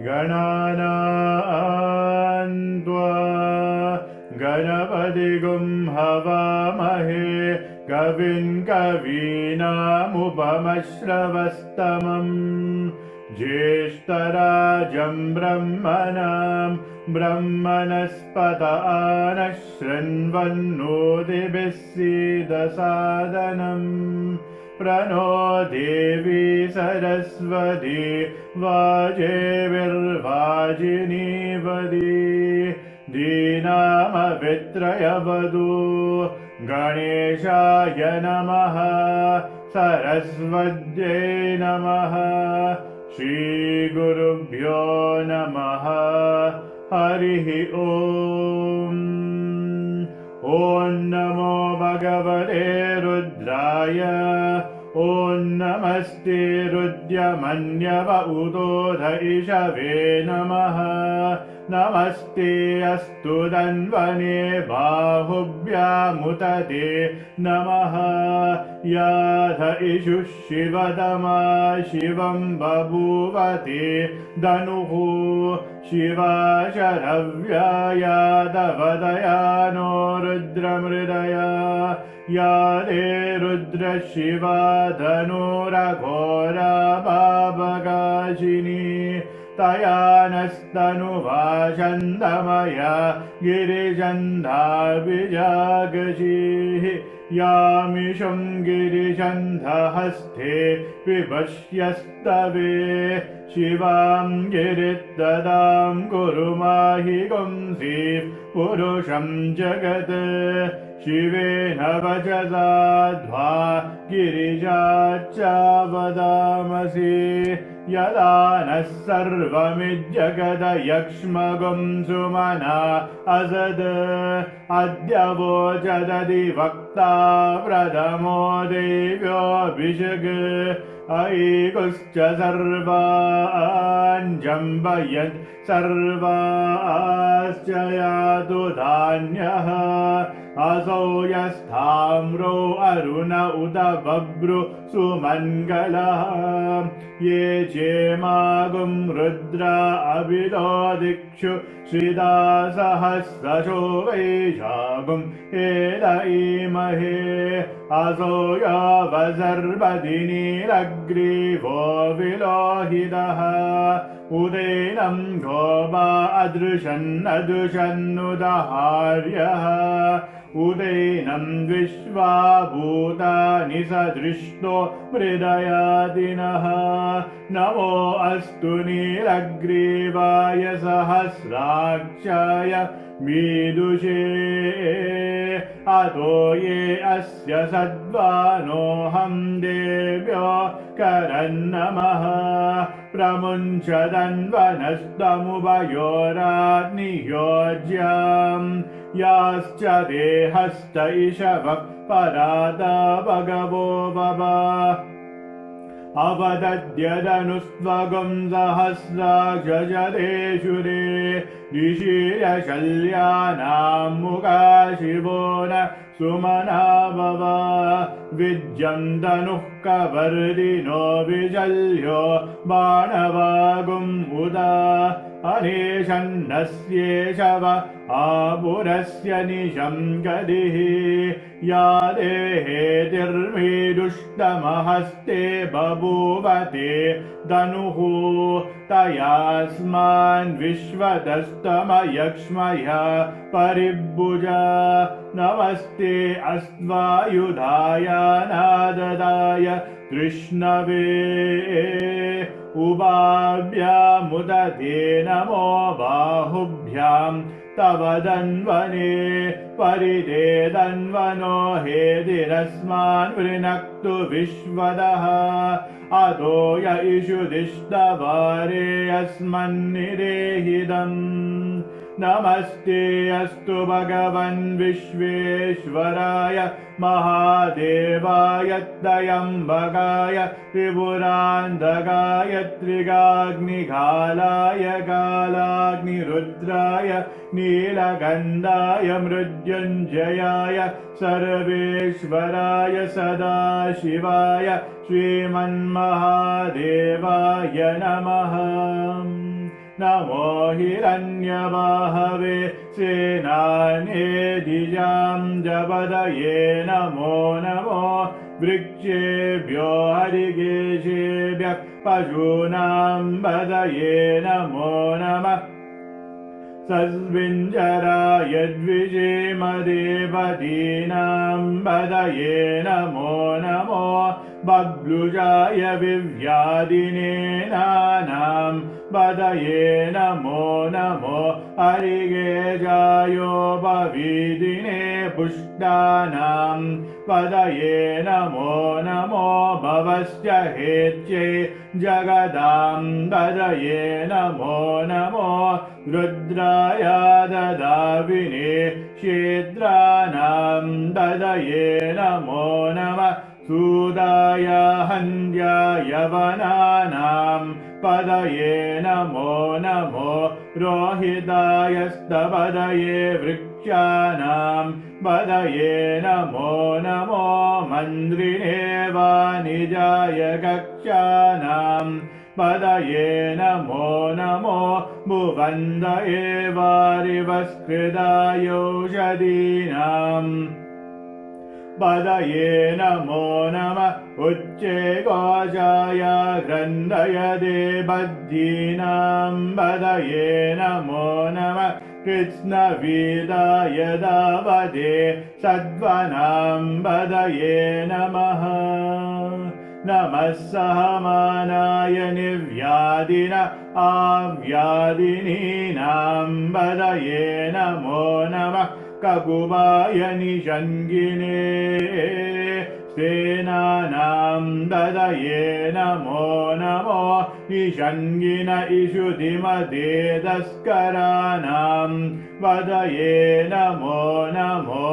गणानां त्वा गणपतिगुं हवामहे कविं कवीनामुपमश्रवस्तमम् ज्येष्ठराजं ब्रह्मणां ब्रह्मणस्पत नः शृण्वन्नोतिभिः सीदसादनम् प्रणो देवी सरस्वती वाजेभिर्वाजिनीवती दीनामवित्रयवधू गणेशाय नमः सरस्वत्यै नमः श्रीगुरुभ्यो नमः हरिः ॐ ॐ नमो भगवते रुद्राय ॐ नमस्ते रुद्रमन्यव उदोध इषवे नमः नमस्ते अस्तु धन्वने बाहुभ्यामुदते नमः याध इषुः शिवतमा शिवं बभूवते धनुः शिवा शरव्या यादवदयानो रुद्रमृदया यादे रुद्रशिवा धनुरघोरा बाबगाशिनी तया नस्तनुभाषन्दमया गिरिजन्धाभिजागशीः यामिषं गिरिजन्धहस्ते विपश्यस्तवे शिवां गिरिददां कुरु माहि गुंसि पुरुषं जगत् शिवेन वचसा ध्वा गिरिजाच्च वदामसि यदा नः सर्वमिज्जगदयक्ष्मगुं सुमना असद् अद्य वोचदधिवक्ता प्रथमो देव्योऽभिषग् ऐकुश्च सर्वान् जम्बयन् सर्वाश्च यातु धान्यः असौ यस्थाम्रो अरुण उद बभ्रु सुमङ्गलः ये चेमागुं रुद्रा अभितो दिक्षु श्रिदा सहस्रशो वैशागुं एदईमहे असौ यावसर्वदिनीरग्रीवो विलोहितः उदैनं गोपा अदृशन्नदृशन्नुदहार्यः उदैनं विश्वा भूतानि सदृष्टो मृदयादिनः नमो अस्तु नीलग्रीवाय सहस्राक्षाय मीदुषे अतो ये अस्य सद्वानोऽहं देव्यो करन्नमः प्रमुञ्चदन्वनस्तमुभयोराग्नियोज्याम् याश्च देहस्त इषवः परादा भगवो बभा अवदद्यदनुस्त्वगुं सहस्राक्षजदेशुरे ऋषिरशल्यानां मुखा शिवो न सुमना भव विद्यं धनुः कवर्दिनो विजल्यो बाणवागुम् उदा अनेशन्नस्येषव आपुरस्य निशं गदिः या देहेतिर्मीदुष्टमहस्ते बभूवते धनुः तयास्मान् विश्वदस्तमयक्ष्मय परिभुजा नमस्ते अस्त्वायुधाय नाददाय कृष्णवे उभाभ्यामुदते नमो बाहुभ्यां तव धन्वने परिदे धन्वनो हेतिरस्मान् वृणक्तु विश्वदः अतो य इषुदिष्टवारे अस्मन्निरेहिदम् नमस्ते अस्तु भगवन् विश्वेश्वराय महादेवाय त्र्यम्बकाय त्रिपुरान्तकाय त्रिगाग्निघालाय कालाग्निरुद्राय नीलकण्ठाय मृत्युञ्जयाय सर्वेश्वराय सदाशिवाय श्रीमन्महादेवाय नमः। नमो हिरण्यबाहवे सेनाने द्विजां जपदये नमो नमो वृक्षेभ्यो हरिकेशेभ्यः पशूनां पदये नमो नमः सस्विञ्जराय द्विषेमदेवतीनां पदये नमो नमो बभ्लुजाय विव्याधिनेनानां पदये नमो नमो हरिकेशायोपवीदिने पुष्टानां पदये नमो नमो भवस्य हेत्यै जगदां पदये नमो नमो रुद्राय ददाविने क्षेत्राणां पदये नमो नमः सूदाय हन्याय वनानां पदये नमो नमो रोहिताय स्तपदये वृक्षाणां पदये नमो नमो मन्द्रिणे वाणिजाय कक्षाणां पदये नमो नमो भुवन्दये वारिवस्कृतायोषधीनां पदये नमो नमः उच्चे घोषाय ग्रन्थयदे बद्धीनां पदये नमो नमः कृत्स्नवीदाय दावदे सद्वनां पदये नमः नमः सहमानाय निव्याधिन आव्याधिनीनां पदये नमो नमः ककुबाय निषङ्गिने सेनानां पदये नमो नमो निषङ्गिन इषुधिमते तस्कराणां पदये नमो नमो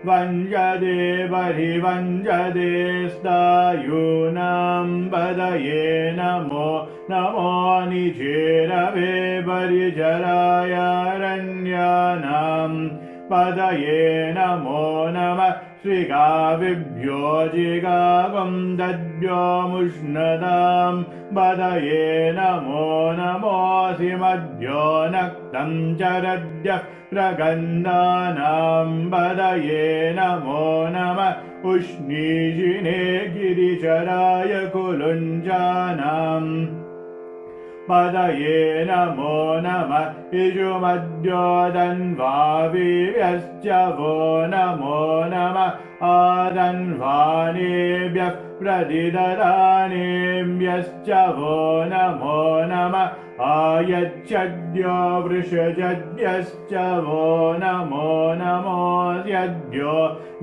वञ्जदे परिवञ्जदे स्तायूनां पदये नमो नमो निचेरवे परिचराय अरण्यानां पदये नमो नमः श्रीगाविभ्यो जिगागुंदद्भ्यो मुष्णदां पदये नमो नमो सिमद्भ्यो नक्तं चरद्भ्यः प्रगन्धानां पदये नमो नमः उष्णीषिणे गिरिचराय कुलुञ्जानां पदये नमो नमः इषुमद्योदन्वाविभ्यश्च वो नमो नमः आदन्वानेभ्यः प्रतिददानेभ्यश्च वो नमो नमः आयच्छद्यो वृषजद्यश्च वो नमो नमोऽस्यद्यो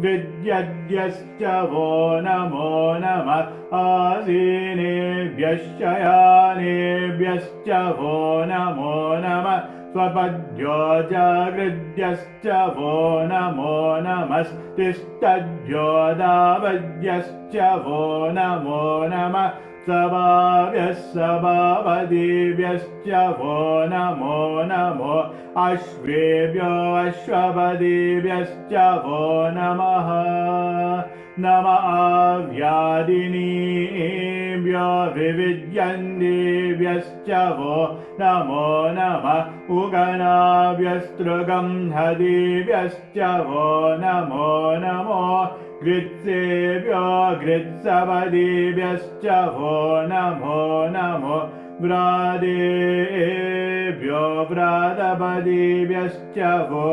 विद्यद्यश्च वो नमो नमः आसीनेभ्यश्च शयानेभ्यश्च वो नमो नमः स्वपद्यो जागृद्यश्च वो नमो नमस्तिष्ठद्यो दावद्यश्च वो नमो नमः सभाभ्यः सभापतिभ्यश्च वो नमो नमो अश्वेभ्यो अश्वपतिभ्यश्च वो नमः नमः व्याधिनीभ्यो विविद्यन्तीभ्यश्च वो नमो नमः उगनाभ्यस्तृगं हदिभ्यश्च वो नमो नमो गृत्सेभ्यो गृत्सपदिभ्यश्च वो नमो नमो व्रादेभ्यो व्रातपदिभ्यश्च वो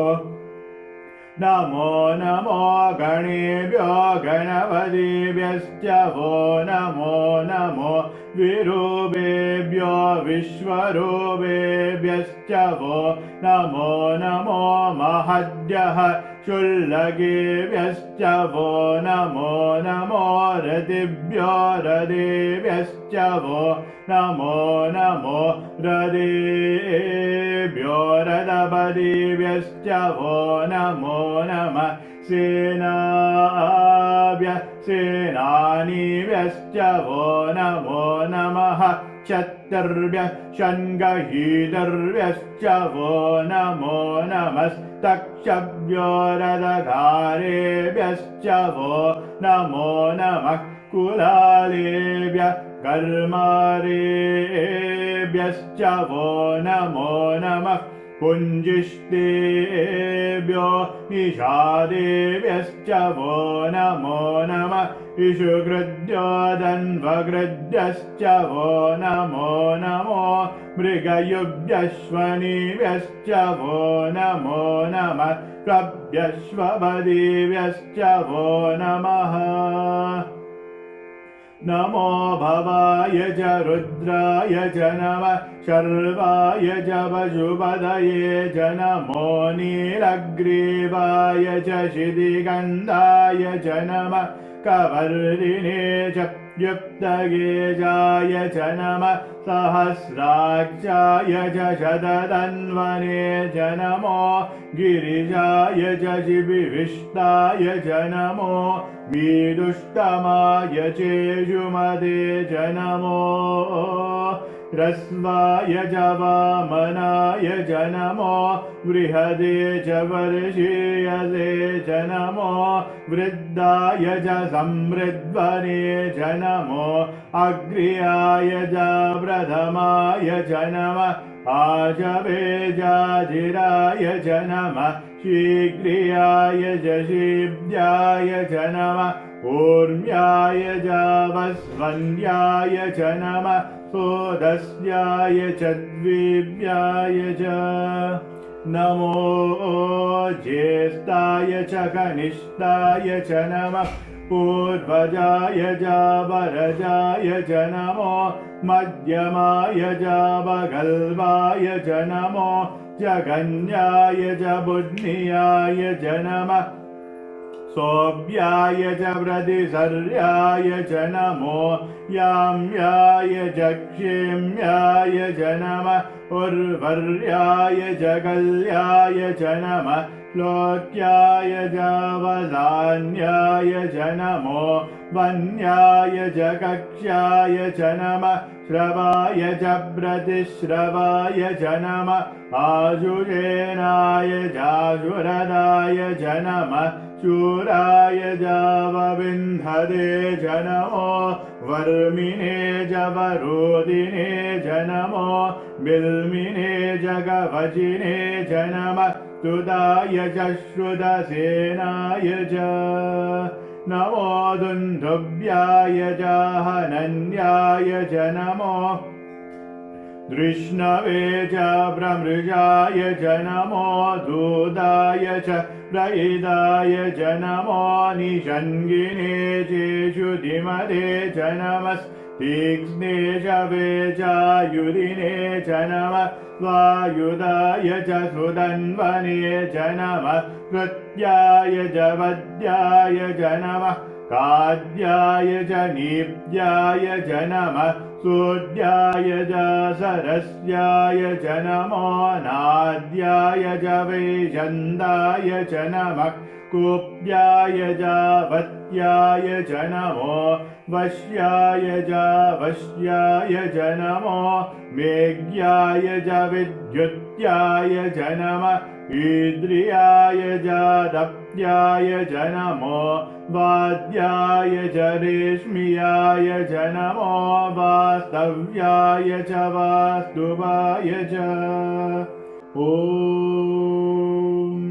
नमो नमो गणेभ्यो गणपतिभ्यश्च वो नमो नमो विरूपेभ्यो विश्वरूपेभ्यश्च वो नमो नमो महद्यः शुल्लकेभ्यश्च वो नमो नमो रतिभ्यो रथेभ्यश्च वो नमो नमो रथेभ्यो रथपतिभ्यश्च वो नमो नमः सेनाभ्यः सेनानीभ्यश्च वो नमो नमः क्षत्रिभ्यः शङ्खहीतर्भ्यश्च वो नमो नमस्तक्षभ्यो रथधारेभ्यश्च वो नमो नमः कुलालेभ्यः कर्मारेभ्यः पुञ्जिष्टेभ्यश्च वो नमो नमः पुञ्जिष्टेभ्यो निषादेभ्यश्च वो नमो नमः इषुकृद्योदन्वकृद्यश्च वो नमो नमो मृगयुभ्यश्वनिभ्यश्च वो नमो नमः प्रभ्यश्वपदीभ्यश्च वो नमः नमो भवाय च रुद्राय च नमः शर्वाय च पशुपतये च नमो नीलग्रीवाय च शितिगन्धाय च नमः कवर्दिने च युक्तगेजाय च नमः सहस्राक्षाय च शतधन्वने च नमो गिरिजाय च शिबिविष्टाय च नमो मीदुष्टमाय चेषुमते च नमो ह्रस्वाय च वामनाय च नमो बृहदे च वर्षीयसे च नमो वृद्धाय च समृद्ध्वने च नमो अग्र्याय च प्रथमाय च नमः आशवेजाजिराय च नमः शीघ्रियाय च शीभ्याय च नमः ऊर्म्याय च वस्वन्याय च नमः सोदस्याय च द्विव्याय च नमो ज्येष्ठाय च कनिष्ठाय च नमः पूर्वजाय च वरजाय च नमो मध्यमाय च वगल्वाय च नमो जगन्याय च बुद्ध्याय च नमः सोऽभ्याय च प्रतिसर्याय च नमो याम्याय च क्षेम्याय च नमः उर्वर्याय च कल्याय च नमः लोक्याय च वदान्याय च नमो वन्याय च कक्ष्याय च नमः श्रवाय च प्रतिश्रवाय च नमः आजुषेणाय चाजुरदाय च नमः शूराय जावविन्धदे च नमो वर्मिणे च वरोदिने च नमो बिल्मिने च गवचिने च नमः स्तुताय च श्रुतसेनाय च नमो दुन्दुभ्याय च हनन्याय च नमो दृष्णवे च प्रमृजाय च नमो दूताय च प्रहिताय च नमो निषङ्गिने चेषुधिमते च नमस्तीक्ष्णे शवे चायुरिने च नमः स्वायुधाय च सुधन्वने च नमः कृत्याय च वद्याय च नमः काद्याय च नीप्याय च नमः सूर्याय च सरस्याय च नमो नाद्याय च वैजन्ताय च नमः कूप्याय च वत्याय च नमो वश्याय च वश्याय च नमो मेघ्याय च विद्युत्याय च नमः ईद्रियाय च दप्याय च नमो वाद्याय च रेश्मियाय च नमो वास्तव्याय च वास्तुवाय च ॐ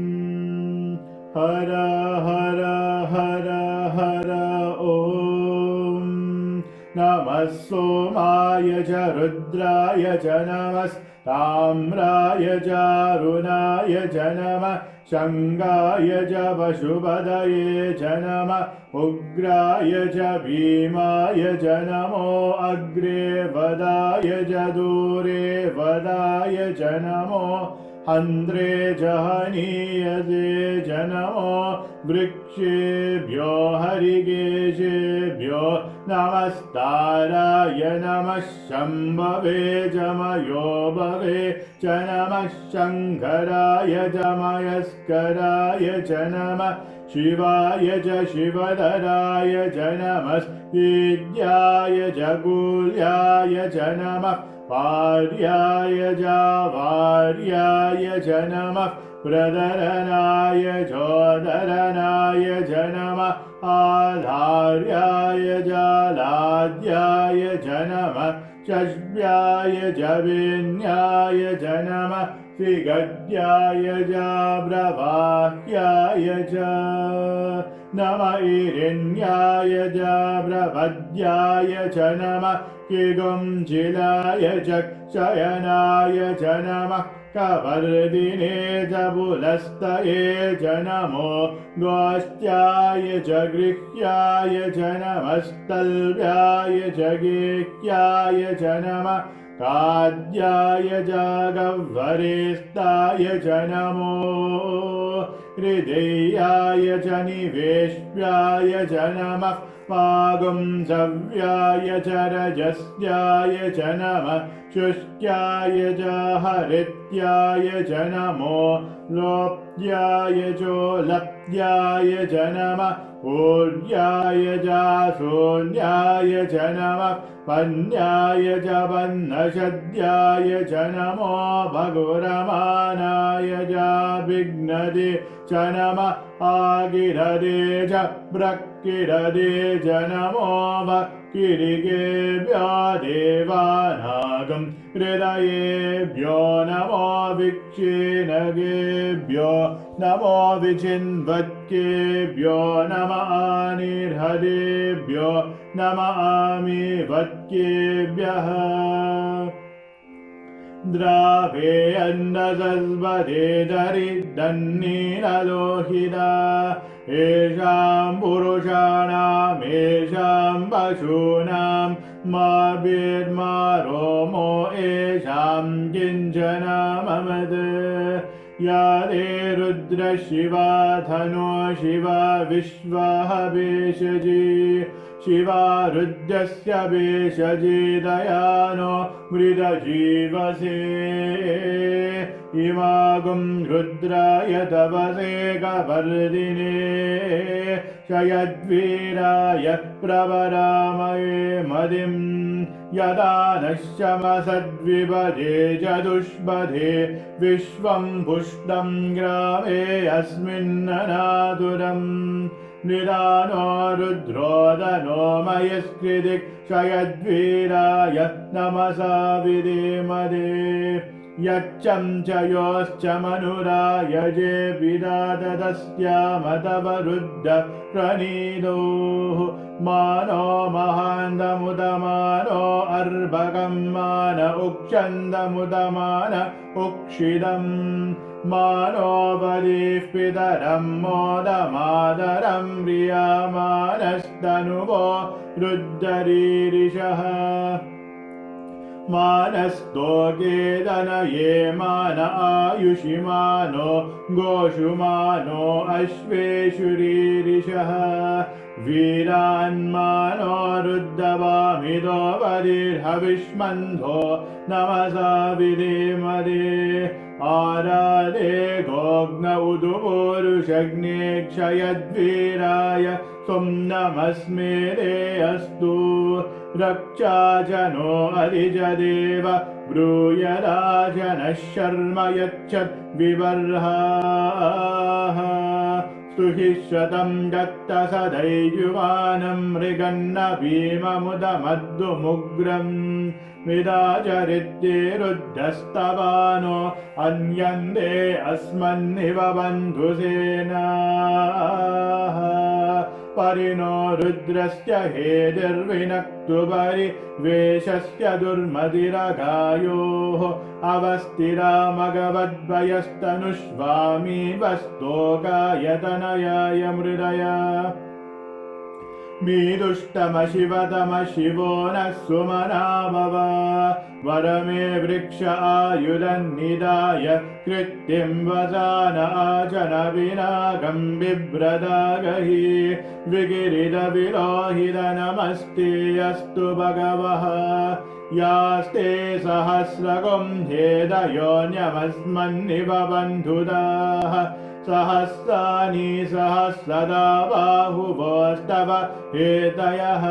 हर हर हर हर ॐ नमः सोमाय च रुद्राय च नमस्ताम्राय च अरुणाय च नमः शङ्गाय च पशुपतये च नमः उग्राय च भीमाय च नमो अग्रे वदाय च दूरे वदाय च नमो हन्त्रे च हनीयसे च नमो वृक्षेभ्यो हरिकेशेभ्यो नमस्ताराय नमः शम्भवे च मयोभवे च नमः शङ्कराय च मयस्कराय च नमः शिवाय च शिवधराय च नमस्तेज्याय च कूल्याय च नमः वार्याय च वार्याय च नमः प्रधरनाय चोदरनाय च नमः आधार्याय च लाद्याय च नमः षष्ट्भ्याय जवेन्याय च नमः श्रीगद्याय जाब्रवाह्याय च नमः ईरिण्याय जाब्रवद्याय च नमः किगुंजिलाय च शयनाय च नमः कवर्दिने च पुलस्तये च नमो गोष्ट्याय च गृह्याय च नमस्तल्भ्याय च गेह्याय च नमः काद्याय च गह्वरेस्ताय च नमो हृदयाय च निवेश्याय च नमः पागुंसव्याय च रजस्याय च नमः शुष्क्याय च हरित्याय च नमो लोप्याय चोलप्याय च नमः ऊर्याय च शून्याय च नमः पन्याय च वन्नषद्याय च नमो भगुरमानाय च विघ्नदे च नमः आगिरदे च प्रक्किरदे च नमो किरिकेभ्यो देवानागं हृदयेभ्यो नमो विक्षीणगेभ्यो नमो विचिन्वत्केभ्यो नमः निर्हदेभ्यो नमः आमिवत्केभ्यः द्रावे अन्नसस्वदे दरिद्रन्नीललोहिता येषां पुरुषाणामेषां पशूनां माभिर्मा रोमो येषां किञ्चन ममद या ते रुद्रशिवा धनो शिवा विश्वः भेषजी शिवा रुद्रस्य भेषजी दयानो मृदजीवसे इमागुं रुद्राय तपसे कवर्दिने शयद्वीराय प्रवरामये मदिं यदा नश्यमसद्विपदे चतुष्पदे विश्वं पुष्टं ग्रामे अस्मिन्ननातुरम् निदानो रुद्रोदनो मयस्कृतिक् शयद्वीराय नमसा विधेमदे यच्चं च योश्च मनुराय जे विदातदस्यामतवरुद्ध प्रणीदोः मानो महान्दमुदमानो अर्भकं मान उक्षन्दमुदमान उक्षिदम् मानो बलिः पितरं मोदमादरं प्रियमानस्तनुवो रुद्धरीरिषः मानस्तोकेदनये मान आयुषिमानो गोषुमानो अश्वेषुरीरिषः वीरान्मानो रुद्धवामिदो बलिर्हविष्मन्धो नमसा विधेमदे आराधे गोग्न उदुपूरुषग्ने क्षयद्वीराय त्वं नमस्मेरे अस्तु रक्षाजनो अधिजदेव ब्रूयराजनः शर्म यच्छत् विबर्हाः स्तुहिश्रतं दत्त सदैयुवानं मृगन्न भीममुदमद्दुमुग्रम् विदाचरित्ये रुद्धस्तवानो अन्यन्ते अस्मन्निव बन्धुसेनाः परिणो रुद्रस्य हेतिर्विनक्तु परिवेशस्य दुर्मतिरगायोः अवस्थिरामगवद्वयस्तनुष्वामी वस्तोकायतनयाय मृदया मीदुष्टमशिवतम शिवो नः सुमना भव वरमे वृक्ष आयुधन्निदाय कृत्तिं वसान आचन विनागं बिभ्रदागहि विगिरिदविलोहित नमस्ते अस्तु भगवः यास्ते सहस्रगुं हेदयोन्यमस्मन्निव बन्धुदाः सहस्राणि सहस्रदा बाहुवोस्तव हेतयः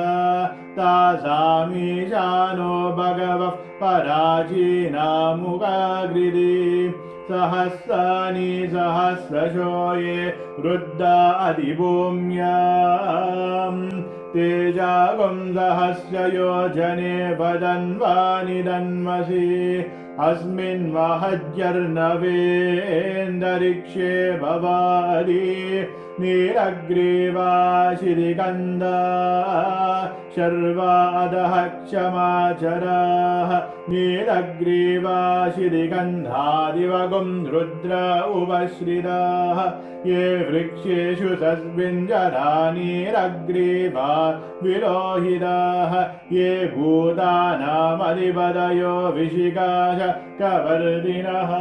तासामीशानो भगवः पराचीनामुगाग्रिदि सहस्राणि सहस्रशो ये रुद्रा अधिभूम्याम् तेजागुं सहस्य योजने वदन्वानि दन्मसि अस्मिन् महज्जर्नवेन्दरिक्षे भवारि नीलग्रीवाशिरिगन्धा शर्वादः क्षमाचराः नीलग्रीवाशिरिगन्धादिवगुं रुद्र उपश्रिताः ये वृक्षेषु तस्मिञ्जरा नीलग्रीवा विलोहिताः ये भूतानामधिपतयो विशिकाश कवर्दिनः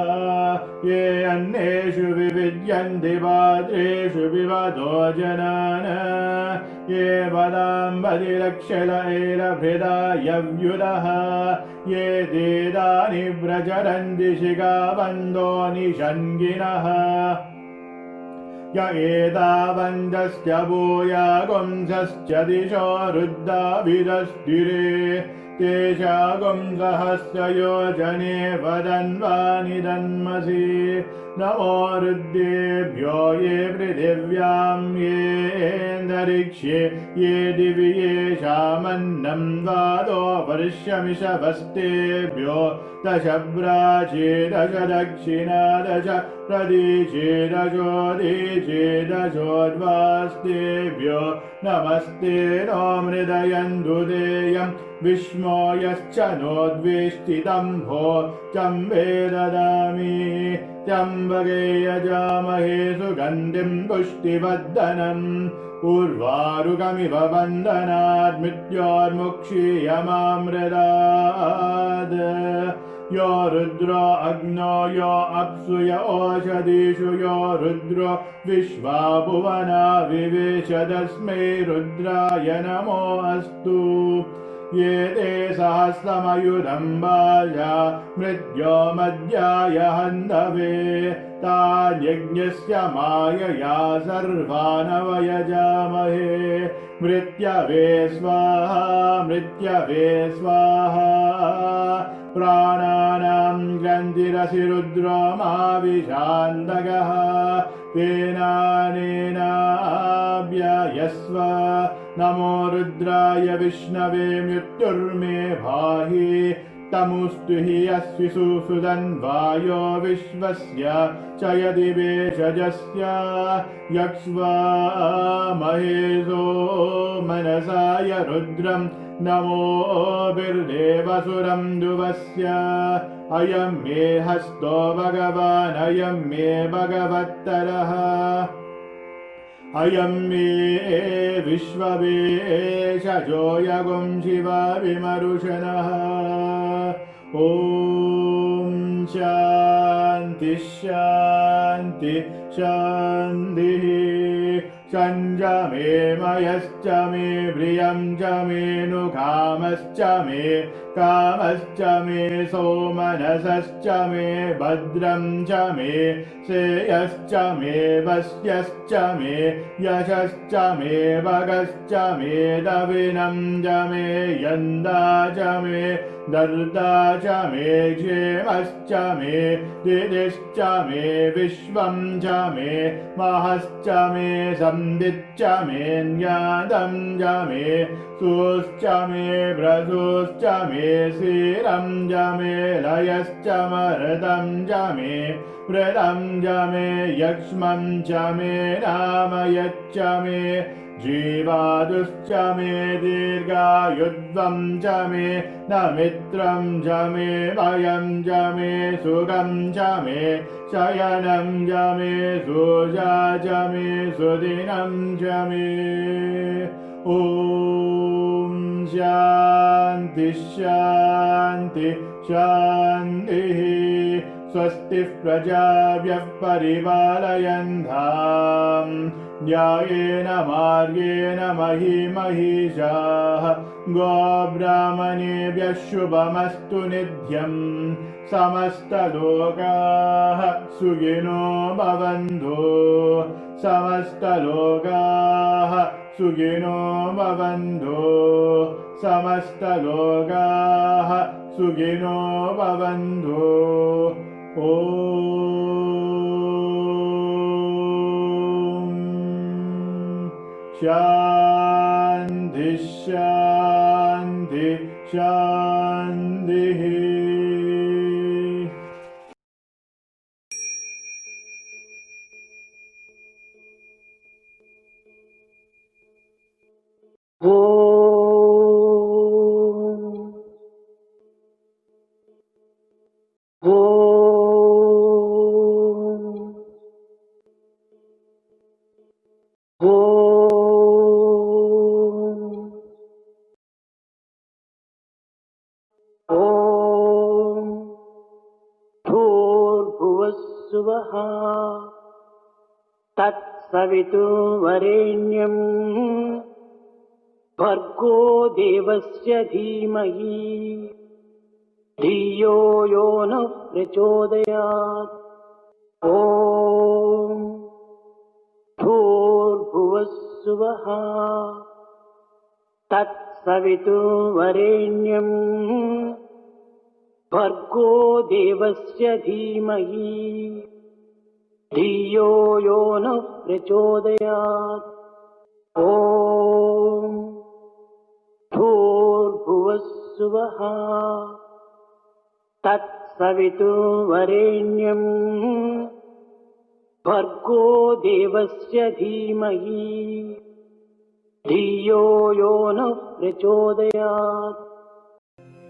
ये अन्येषु विविद्यन्ति पात्रेषु विवदो जनान् ये वदाम्बदिलक्षलैरभृदायव्युदः ये देदानि व्रजरन्ति शिखाबन्धो निषङ्गिनः य एतावन्तश्च भूयागुंसश्च दिशो रुद्धाभिदस्थिरे तेषागुं सहस्य योजने वदन्वानि दन्मसि नमो रुद्रेभ्यो ये पृथिव्यां येऽन्तरिक्षे ये दिवि येषामन्नं द्वादो वर्षमिषवस्तेभ्यो दश प्राचे दश दक्षिणा दश प्रदिशे दशोदिशे दशोद्वास्तेभ्यो नमस्ते नो मृदयन्तु देयं विष्मो यश्च नोद्वेष्टितं भो चम्बे ददामि त्र्यम्बके यजामहे सुगन्धिं पुष्टिवर्धनम् उर्वारुकमिव बन्धनात् मृत्योर्मुक्षीयमामृतात् यो रुद्रो अग्नो यो अप्सु य ओषधीषु यो रुद्रो विश्वा भुवना विवेश तस्मै रुद्राय नमो अस्तु ये ते सहस्रमयुधं बाजा मृत्यो मध्याय हन्धवे तान्यज्ञस्य मायया सर्वानवयजामहे मृत्यवे स्वाहा मृत्यवे स्वाहा प्राणानां ग्रन्थिरसि रुद्रो माविशान्तकः तेनानेनाभ्ययस्व नमो रुद्राय विष्णवे मृत्युर्मे भाहि तमुस्तु हि यस्विषु सुदन्वायो विश्वस्य च यदि वेषजस्य यक्ष्वा महेशो मनसाय रुद्रं नमो बिर्देवसुरं दुवस्य अयं मे हस्तो भगवान् अयं मे भगवत्तरः अयं मे विश्ववेशजो यगुं शिवा विमरुशनः ॐ शान्ति शान्ति शान्तिः संयमे मयश्च मे प्रियं च मे नुकामश्च मे कामश्च मे सोमनसश्च मे भद्रं च मे श्रेयश्च मे वश्यश्च मे यशश्च मे भगश्च मे दविनं च मे यन्दा च मे दर्दा च मे क्षेमश्च मे दिदिश्च मे विश्वं च मे महश्च मे संदिच्च मे ज्ञातं च मे सुश्च मे भ्रसुश्च मे क्षीरं च मे लयश्च मर्दं च मे मृदं च मे यक्ष्मं च मे नामयच्च मे जीवादुश्च मे दीर्घायुध्वं च मे नमित्रं च मे भयं च मे सुखं च मे शयनं च मे सुजा च मे सुदिनं च मे ॐ शान्ति शान्ति शान्तिः स्वस्ति प्रजाभ्यः परिपालयन्ताम् न्यायेन मार्गेण महिषाः गोब्राह्मणेभ्यः शुभमस्तु नित्यम् समस्तलोकाः सुखिनो भवन्तु समस्तलोकाः सुखिनो भवन्तु समस्तलोकाः सुखिनो भवन्तु ॐ शान्ति शान्ति शान्तिः। भूर्भुवस्सुवः तत्सवितुर्वरेण्यं भर्गो देवस्य धीमहि धियो यो नः प्रचोदयात्। ॐ भूर्भुवस्सुवः तत्सवितुर्वरेण्यं भर्गो देवस्य धीमहि धियो यो नः प्रचोदयात्। ॐ भूर्भुवस्सुवः तत्सवितुर्वरेण्यं भर्गो देवस्य धीमहि धियो यो नः प्रचोदयात्।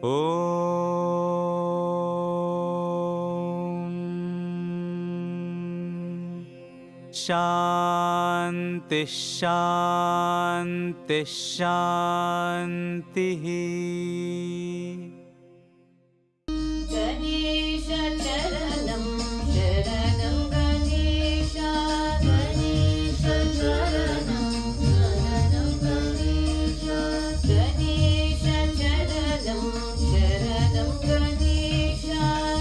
ॐ शान्ति शान्ति शान्तिः। गणेश चरणं शरणं गणेश गणेश चरणं शरणं गणेश गणेश चरणं शरणं गणेश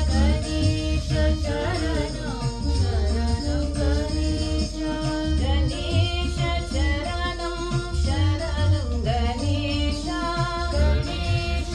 गणेश चरणं शरणं गणेश गणेश चरणं शरणं गणेश गणेश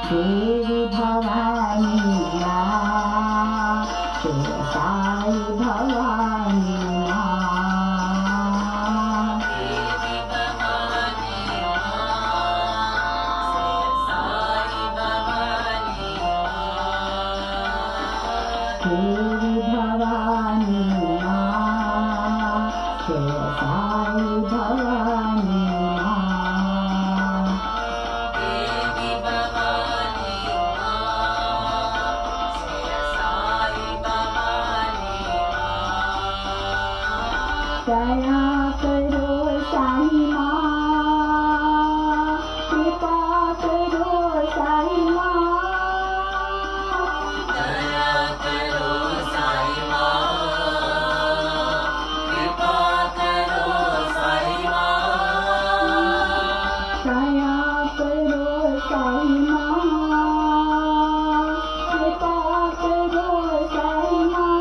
देवी भवानी माँ, जय साई भवानी माँ। देवी भवानी माँ, जय साई भवानी माँ। दया करो साई माँ, कृपा करो साई माँ। दया करो साई माँ, कृपा करो साई माँ। दया करो साई माँ, कृपा करो साई माँ।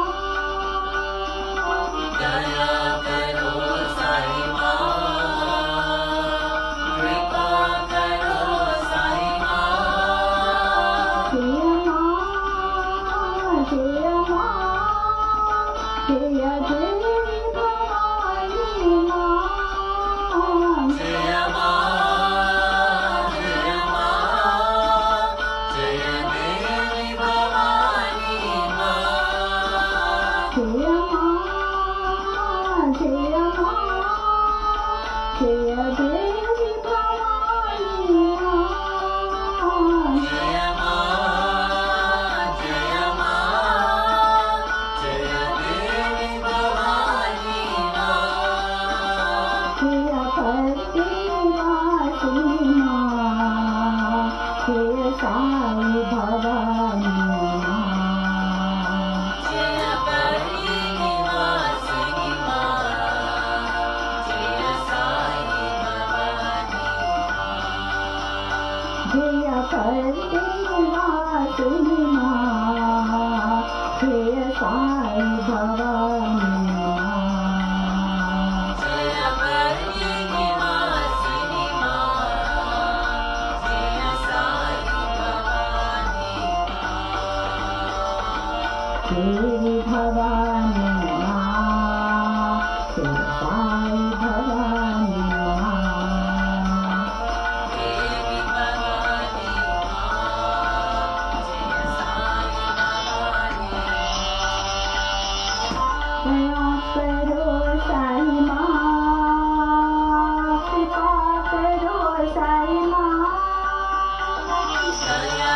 दया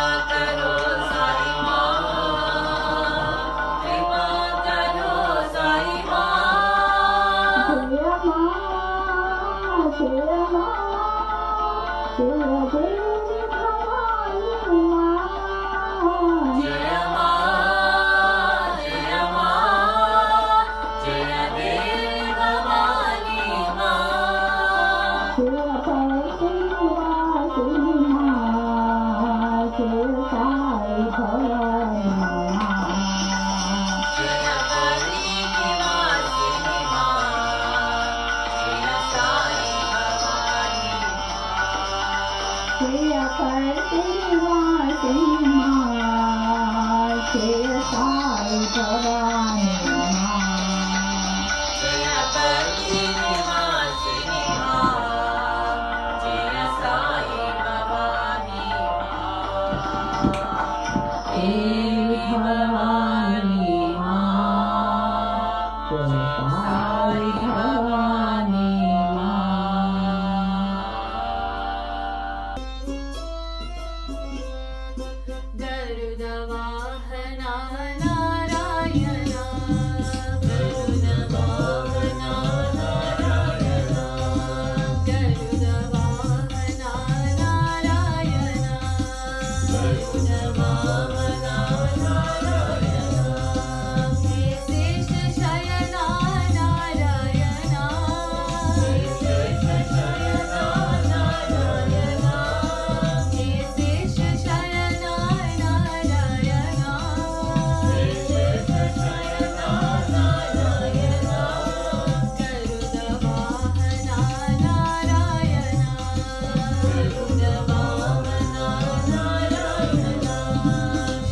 भवानी माँ जय पति निवासिनी माँ जय साई भवानी भवानी माँ जय साई भवानी गरुड वाहना नारायणा गरुड वाहना नारायणा गरुड वाहना नारायणा गरुड वाहना नारायणा शेष शयना नारायणा शेष शयना नारायणा शेष शयना नारायणा शेष शयना नारायणा गरुड वाहना नारायणा गरुड वाहना नारायणा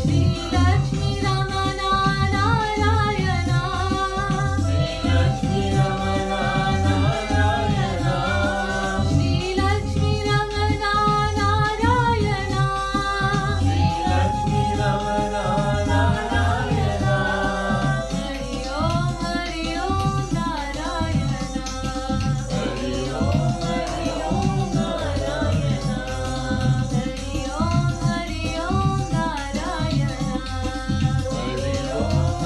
श्री लक्ष्मी रमणा नारायणा श्री लक्ष्मी रमणा नारायणा श्री लक्ष्मी रमणा नारायणा श्री लक्ष्मी रमणा नारायणा हरि ओम नारायणा हरि ओम नारायणा हरि ओम नारायणा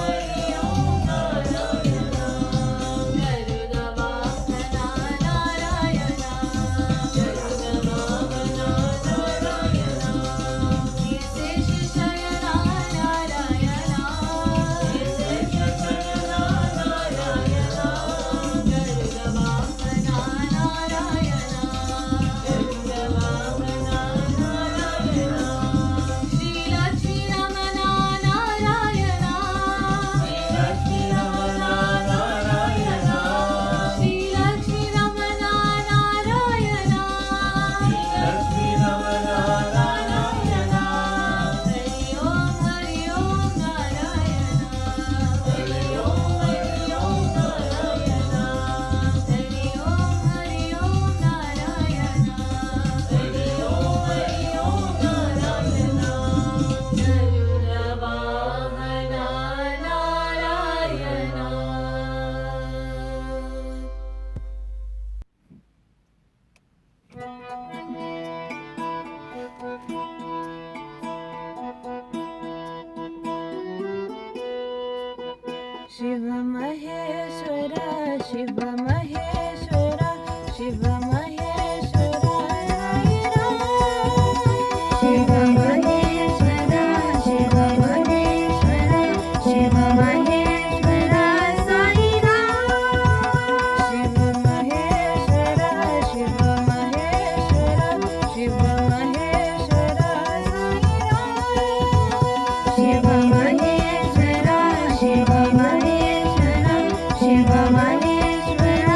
हरि ओम नारायणा गरुड वाहना नारायणा गरुड वाहना नारायणा शेष शयना नारायणा शेष शयना नारायणा गरुड वाहना नारायणा गरुड वाहना नारायणा श्री लक्ष्मी रमणा नारायणा श्री लक्ष्मी रमणा नारायणा श्री लक्ष्मी रमणा नारायणा श्री लक्ष्मी रमणा नारायणा हरि ओम नारायणा हरि ओम नारायणा हरि ओम नारायणा हरि ओम नारायणा गरुड वाहना नारायणा शिव महेश्वर शिव महेश्वर शिव महेश्वर साई राम शिव महेश्वर शिव महेश्वर शिव महेश्वर साई राम शिव महेश्वर शिव महेश्वर शिव महेश्वर साई राम शिव महेश्वर शिव महेश्वर शिव महेश्वर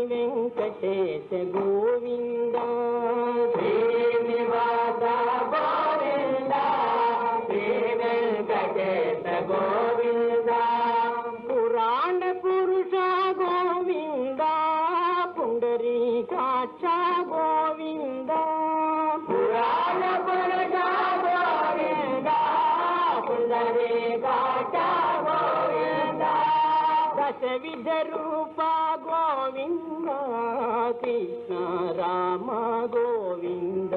వెంకటేశ గోవింద శ్రీనివాస గోవింద శ్రీ వెంకటేశ గోవింద పురాణ పురుష గోవింద పుండరీకాక్ష గోవింద పురాణ పురుష గోవింద పుండరీకాక్ష గోవింద దశవిధ రూప గోవింద కృష్ణ రామ గోవింద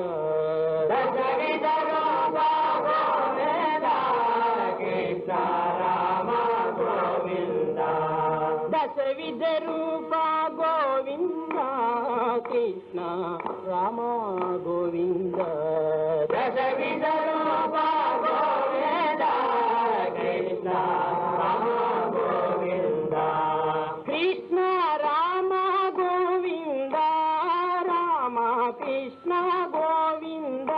దశవిధ రూప గోవింద కృష్ణ రామ గోవింద దశవిధ రూప గోవింద కృష్ణ రామ గోవింద దశవిధ రూప గోవింద కృష్ణ రామ గోవింద కృష్ణ రామ గోవింద రామ కృష్ణ గోవింద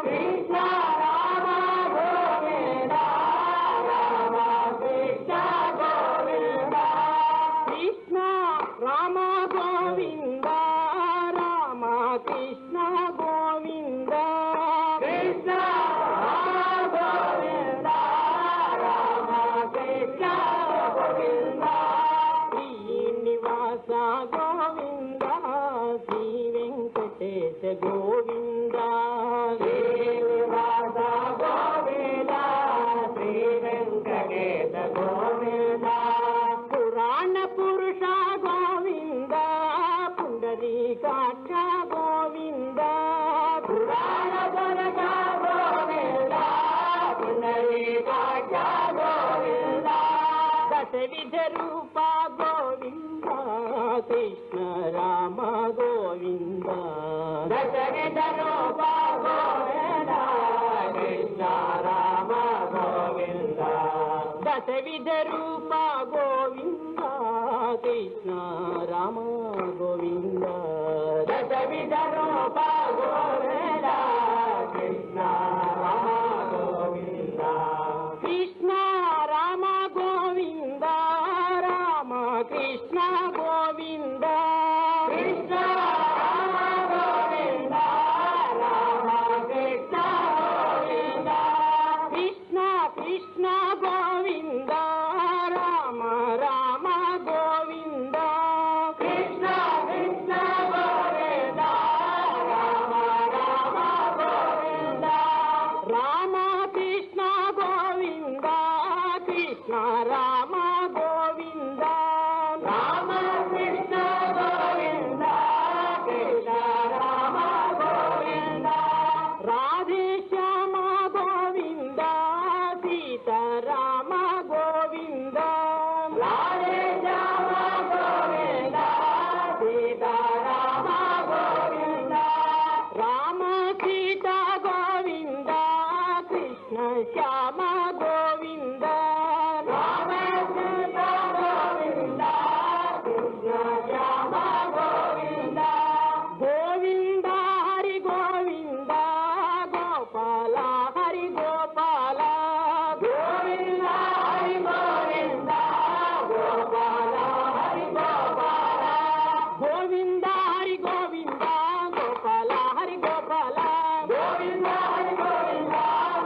కృష్ణ రామ గోవింద రామ కృష్ణ గోవింద కృష్ణ రామ గోవింద రామ కృష్ణ గోవింద కృష్ణ రామ గోవింద రామ కృష్ణ గోవింద శ్రీనివాస గోవింద శ్రీ వెంకటేశ గోవింద శ్రీనివాస గోవింద శ్రీ వెంకటేశ గోవింద పురాణ పురుష గోవింద పుండరీకాక్ష గోవింద పురాణ పురుష గోవింద పుండరీకాక్ష గోవింద దశవిధ రూప గోవింద కృష్ణ రామ గోవింద దశవిధ రూప గోవింద కృష్ణ రామ గోవింద దశవిధ రూప గోవింద కృష్ణ రామ గోవింద దశవిధ రూప గోవింద కృష్ణ రామ గోవింద కృష్ణ రామ గోవింద రామ కృష్ణ గోవింద కృష్ణ రామ గోవింద రామ కృష్ణ గోవింద కృష్ణ కృష్ణ గోవింద రామ రామ గోవింద కృష్ణ కృష్ణ గోవింద రామ రామ గోవింద రామ కృష్ణ గోవింద కృష్ణ రామ గోవింద రామ కృష్ణ గోవింద కృష్ణ రామ గోవింద రాధే శ్యామ గోవింద సీతారామ గోవింద రాధే శ్యామ గోవింద సీతారామ గోవింద రామ సీతా గోవింద కృష్ణ శ్యామ గోవింద రామ సీతా గోవింద కృష్ణ శ్యామ గోవింద గోవింద హరి గోవింద గోపాల హరి గోపాల గోవింద హరి గోవింద గోపాల హరి గోపాల గోవింద హరి గోవింద గోపాల హరి గోపాల గోవింద హరి గోవింద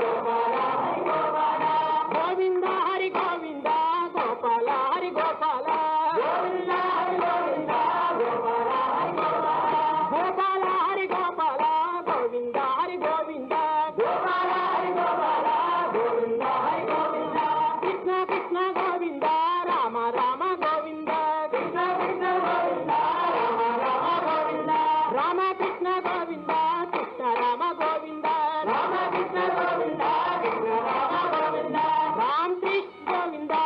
గోపాల హరి గోపాల గోవింద హరి గోవింద గోపాల హరి గోపాల గోవింద హరి గోవింద గోపాల హరి గోపాల గోపాల హరి గోపాల గోవింద హరి గోవింద గోపాల హరి గోపాల గోవింద హరి గోవింద కృష్ణ కృష్ణ గోవింద రామ రామ గోవింద కృష్ణ కృష్ణ గోవింద రామ రామ గోవింద రామ కృష్ణ గోవింద కృష్ణ రామ గోవింద రామ కృష్ణ గోవింద కృష్ణ రామ గోవింద రామ కృష్ణ గోవింద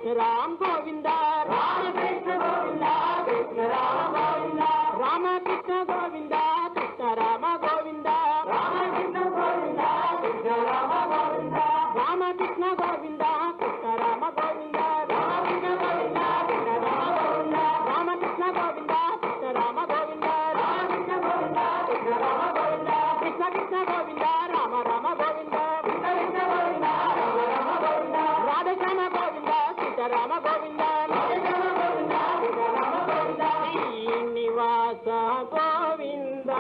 కృష్ణ రామ గోవింద రామ కృష్ణ గోవింద కృష్ణ రామ గోవింద రామ కృష్ణ గోవింద కృష్ణ రామ గోవింద రామ కృష్ణ గోవింద కృష్ణ రామ గోవింద రామ కృష్ణ గోవింద కృష్ణ రామ గోవింద రామ కృష్ణ గోవింద కృష్ణ రామ గోవింద రామ కృష్ణ గోవింద కృష్ణ రామ గోవింద రామ కృష్ణ గోవింద కృష్ణ రామ గోవింద కృష్ణ కృష్ణ గోవింద రామ రామ గోవింద కృష్ణ కృష్ణ గోవింద రామ రామ గోవింద రాధశ్యామ గోవింద సీతారామ గోవింద రాధశ్యామ గోవింద సీతారామ గోవింద శ్రీనివాస గోవింద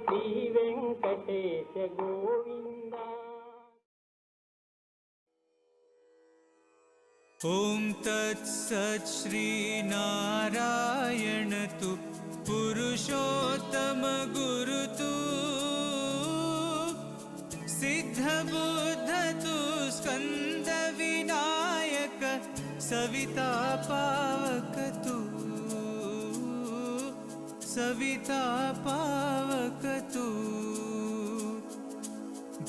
శ్రీ వెంకటేశ గోవింద ॐ तत्सत् श्रीनारायण तु पुरुषोत्तम गुरु तु सिद्धबुद्ध तु स्कन्द विनायक सविता पावक तु सविता पावक तु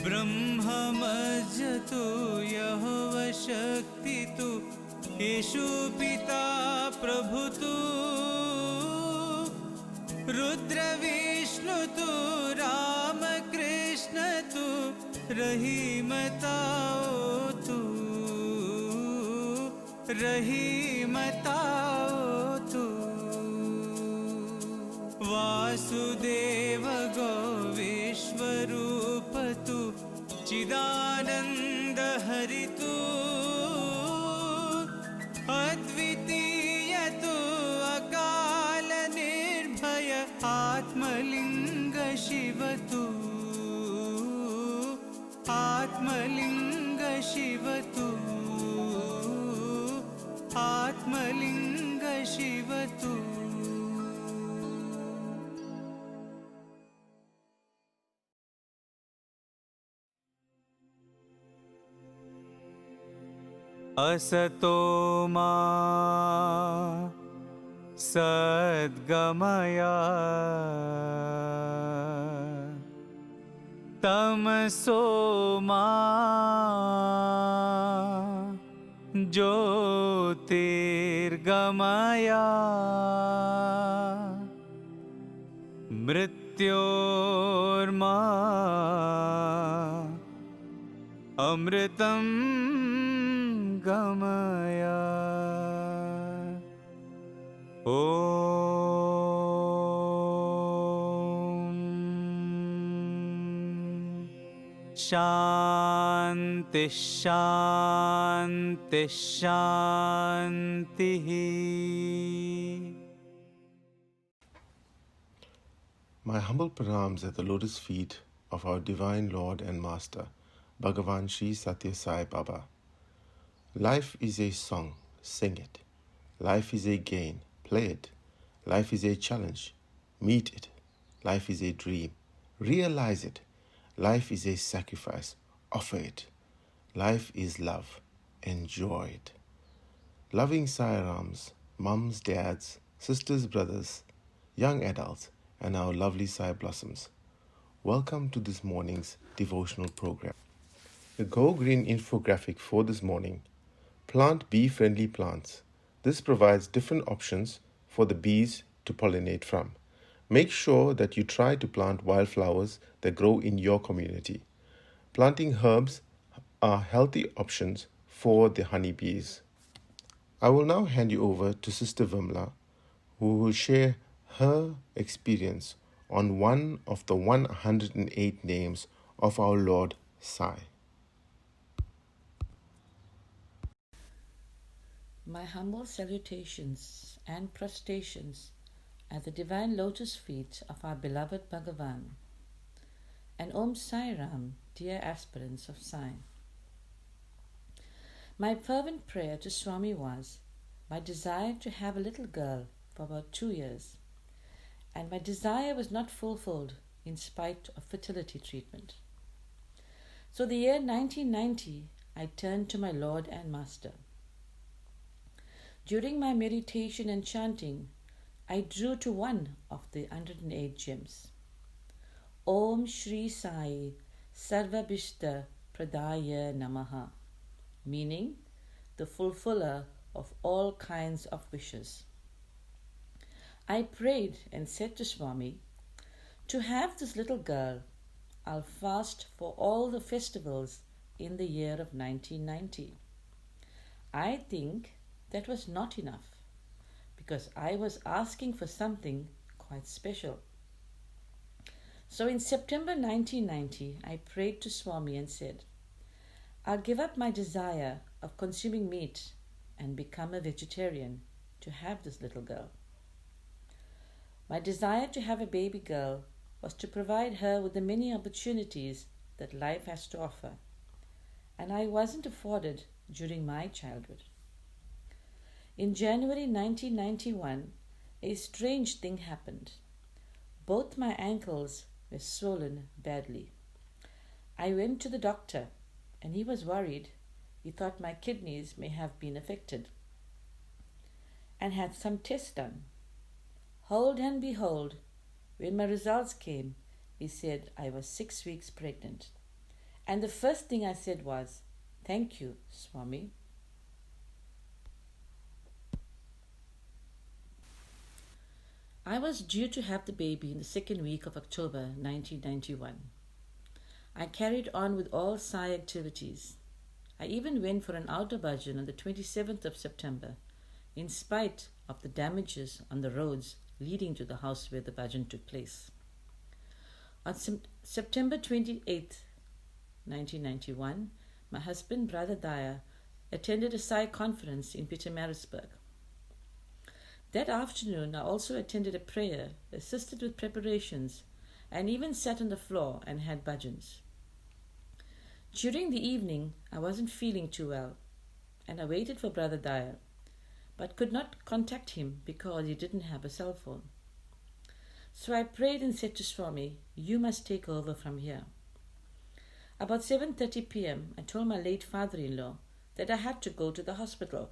ब्रह्ममज्ज तु यहोव शक्ति तु येषु पिता प्रभु तु रुद्र विष्णु तु राम कृष्ण तु रहीमताओ तु रहीमताओ तु वासुदेव गो विश्वरूप तु चिदानंद हरि तु अद्वितीय तु अकाल निर्भय आत्मलिंग शिव तु आत्मलिंग शिव तु आत्मलिंग शिव तु असतो मा सद्गमया तमसो मा ज्योतिर्गमया मृत्योर्मा अमृतं गमया। शांति शांति शांति। My humble pranams at the lotus feet of our divine Lord and Master, Bhagavan Sri Satya Sai Baba. Life is a song, sing it. Life is a game, play it. Life is a challenge, meet it. Life is a dream, realize it. Life is a sacrifice, offer it. Life is love, enjoy it. Loving Sai Rams, mums, dads, sisters, brothers, young adults, and our lovely Sai Blossoms. Welcome to this morning's devotional program. The Go Green infographic for this morning: plant bee-friendly plants. This provides different options for the bees to pollinate from. Make sure that you try to plant wildflowers that grow in your community. Planting herbs are healthy options for the honeybees. I will now hand you over to Sister Vimla, who will share her experience on one of the 108 names of our Lord Sai. My humble salutations and prostrations at the divine lotus feet of our beloved Bhagavan, and Om Sai Ram, dear aspirants of Sai. My fervent prayer to Swami was my desire to have a little girl for about 2 years, and my desire was not fulfilled in spite of fertility treatment. So the year 1990, I turned to my Lord and Master. During my meditation and chanting, I drew to one of the 108 gems. Om Shri Sai Sarvabhishta Pradaya Namaha, meaning the fulfiller of all kinds of wishes. I prayed and said to Swami, to have this little girl, I'll fast for all the festivals in the year of 1990. I think that was not enough, because I was asking for something quite special. So in September 1990, I prayed to Swami and said, I'll give up my desire of consuming meat and become a vegetarian to have this little girl. My desire to have a baby girl was to provide her with the many opportunities that life has to offer, and I wasn't afforded during my childhood. In January 1991, a strange thing happened. Both my ankles were swollen badly. I went to the doctor, and he was worried. He thought my kidneys may have been affected, and had some tests done. Hold and behold, when my results came, he said I was 6 weeks pregnant. And the first thing I said was, "Thank you, Swami." I was due to have the baby in the second week of October 1991. I carried on with all Sai activities. I even went for an outer bhajan on the 27th of September, in spite of the damages on the roads leading to the house where the bhajan took place. On September 28th, 1991, my husband, Brother Daya, attended a Sai conference in Pietermaritzburg. That afternoon, I also attended a prayer, assisted with preparations, and even sat on the floor and had bhajans. During the evening, I wasn't feeling too well, and I waited for Brother Daya, but could not contact him because he didn't have a cell phone. So I prayed and said to Swami, "You must take over from here." About 7:30 p.m., I told my late father-in-law that I had to go to the hospital.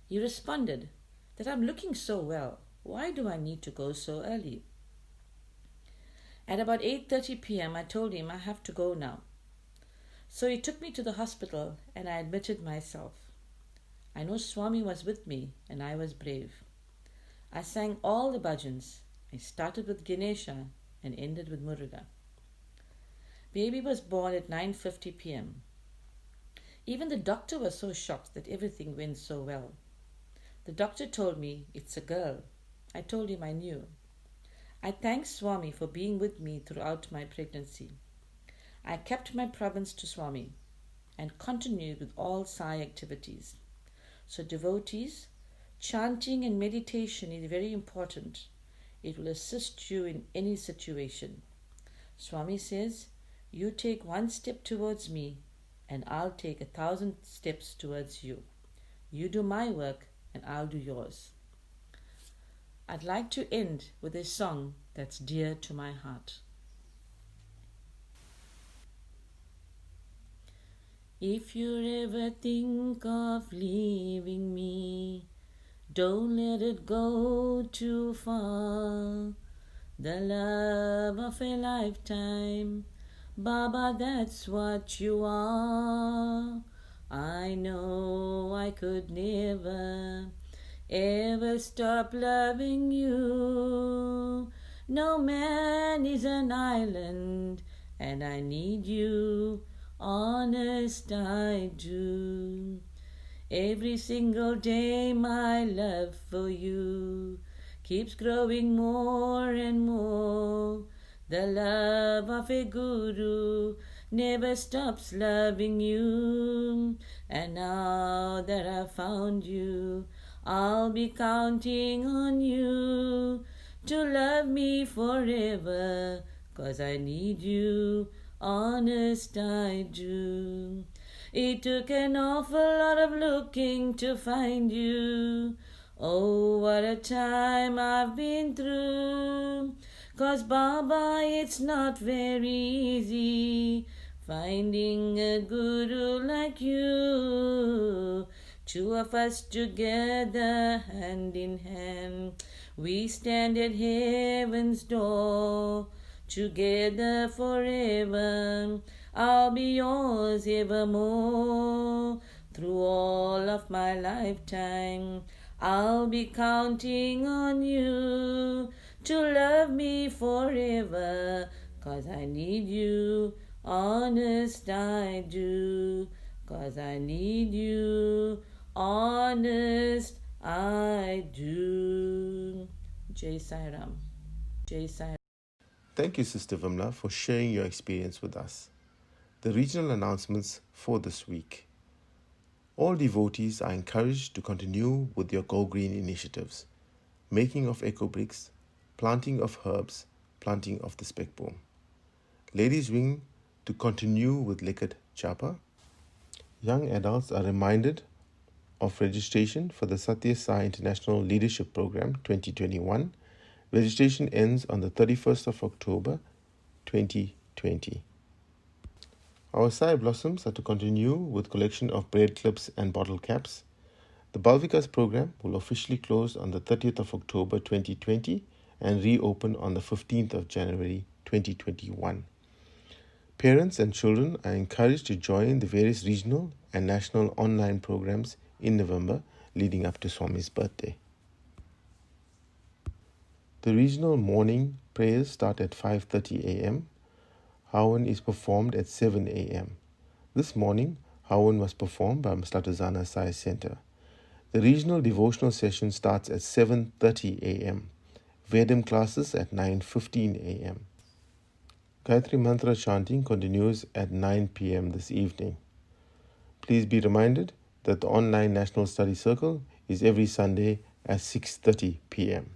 He responded that I'm looking so well. Why do I need to go so early? At about 8:30 p.m., I told him I have to go now. So he took me to the hospital and I admitted myself. I know Swami was with me and I was brave. I sang all the bhajans. I started with Ganesha and ended with Muruga. Baby was born at 9:50 p.m. Even the doctor was so shocked that everything went so well. The doctor told me it's a girl. I told him I knew. I thanked Swami for being with me throughout my pregnancy. I kept my province to Swami and continued with all Sai activities. So devotees, chanting and meditation is very important. It will assist you in any situation. Swami says, you take one step towards me and I'll take 1,000 steps towards you. You do my work and I'll do yours. I'd like to end with a song that's dear to my heart. If you ever think of leaving me, don't let it go too far. The love of a lifetime, Baba, that's what you are. I know I could never, ever stop loving you. No man is an island, and I need you, honest I do. Every single day my love for you keeps growing more and more. The love of a guru never stops loving you. And now that I've found you, I'll be counting on you to love me forever, 'cause I need you, honest I do. It took an awful lot of looking to find you. Oh, what a time I've been through. 'Cause Baba, it's not very easy finding a guru like you. Two of us together, hand in hand, we stand at heaven's door. Together forever, I'll be yours evermore. Through all of my lifetime, I'll be counting on you to love me forever, 'cause I need you, honest I do. 'Cause I need you, honest I do. Jai Sai Ram. Jai Sai. Thank you, Sister Vimla, for sharing your experience with us. The regional announcements for this week. All devotees are encouraged to continue with your Go Green initiatives, making of eco bricks, planting of herbs, planting of the speckboom. Ladies' Wing to continue with Liquid Japa. Young adults are reminded of registration for the Satya Sai International Leadership Program 2021. Registration ends on the 31st of October 2020. Our Sai Blossoms are to continue with collection of bread clips and bottle caps. The Balvikas program will officially close on the 30th of October 2020 and reopen on the 15th of January 2021. Parents and children are encouraged to join the various regional and national online programs in November leading up to Swami's birthday. The regional morning prayers start at 5:30 a.m. Hawan is performed at 7 a.m. This morning, Hawan was performed by Mslatuzana Sai Center. The regional devotional session starts at 7:30 a.m. Vedam classes at 9:15 a.m. Gayatri Mantra chanting continues at 9 p.m. this evening. Please be reminded that the online National Study Circle is every Sunday at 6:30 p.m.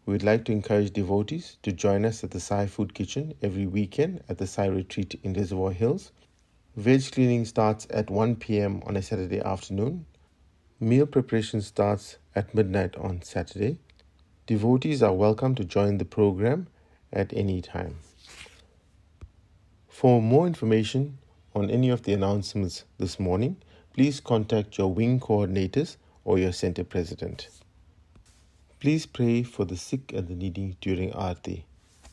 We would like to encourage devotees to join us at the Sai Food Kitchen every weekend at the Sai Retreat in Reservoir Hills. Veg cleaning starts at 1 p.m. on a Saturday afternoon. Meal preparation starts at midnight on Saturday. Devotees are welcome to join the program at any time. For more information on any of the announcements this morning, please contact your wing coordinators or your center president. Please pray for the sick and the needy during Aarti.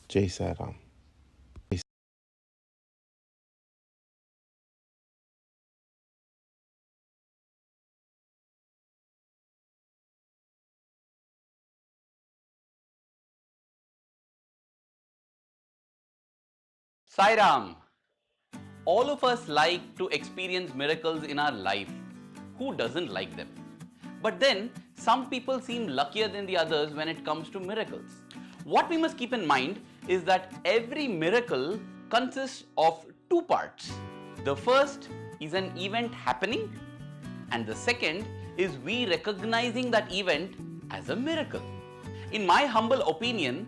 Jai Sai Ram. Sai Ram. All of us like to experience miracles in our life. Who doesn't like them? But then, some people seem luckier than the others when it comes to miracles. What we must keep in mind is that every miracle consists of two parts. The first is an event happening, and the second is we recognizing that event as a miracle. In my humble opinion,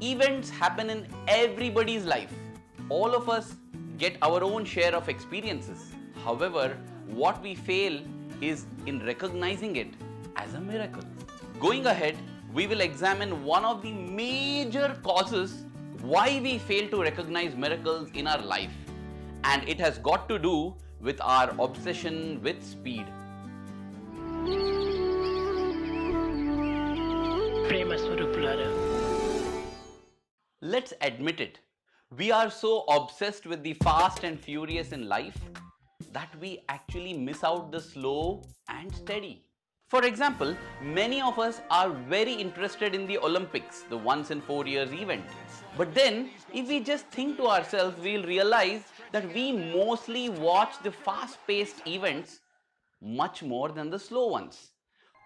events happen in everybody's life. All of us get our own share of experiences. However, what we fail is in recognizing it as a miracle. Going ahead, we will examine one of the major causes why we fail to recognize miracles in our life, and it has got to do with our obsession with speed. Let's admit it, we are so obsessed with the fast and furious in life that we actually miss out the slow and steady. For example, many of us are very interested in the Olympics, the once in 4 years event. But then, if we just think to ourselves, we'll realize that we mostly watch the fast-paced events much more than the slow ones.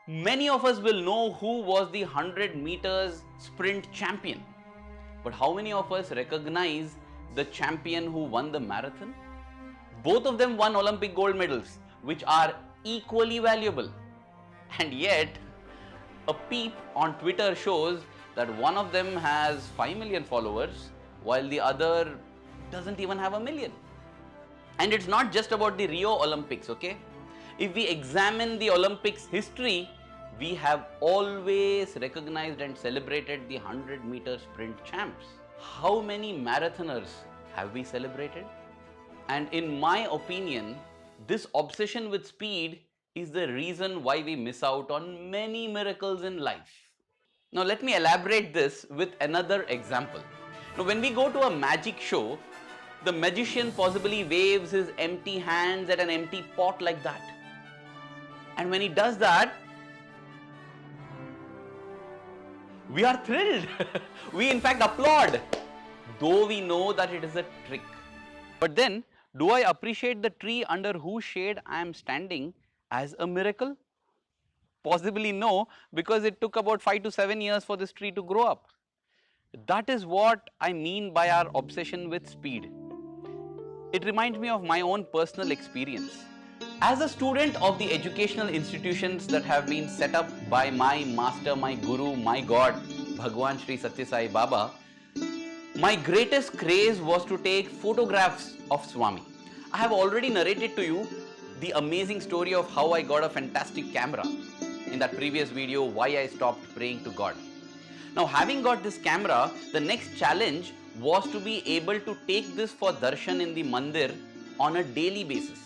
Many of us will know who was the 100 meters sprint champion. But how many of us recognize the champion who won the marathon? Both of them won Olympic gold medals, which are equally valuable. And yet, a peep on Twitter shows that one of them has 5 million followers, while the other doesn't even have 1 million. And it's not just about the Rio Olympics, okay? If we examine the Olympics history, we have always recognized and celebrated the 100-meter sprint champs. How many marathoners have we celebrated? And in my opinion, this obsession with speed is the reason why we miss out on many miracles in life. Now let me elaborate this with another example. Now when we go to a magic show, the magician possibly waves his empty hands at an empty pot like that. And when he does that, we are thrilled. We in fact applaud, though we know that it is a trick. But then, do I appreciate the tree under whose shade I am standing as a miracle? Possibly no, because it took about 5 to 7 years for this tree to grow up. That is what I mean by our obsession with speed. It reminds me of my own personal experience. As a student of the educational institutions that have been set up by my master, my guru, my God, Bhagwan Sri Satya Sai Baba, my greatest craze was to take photographs of Swami. I have already narrated to you the amazing story of how I got a fantastic camera in that previous video, why I stopped praying to God. Now, having got this camera, the next challenge was to be able to take this for darshan in the mandir on a daily basis.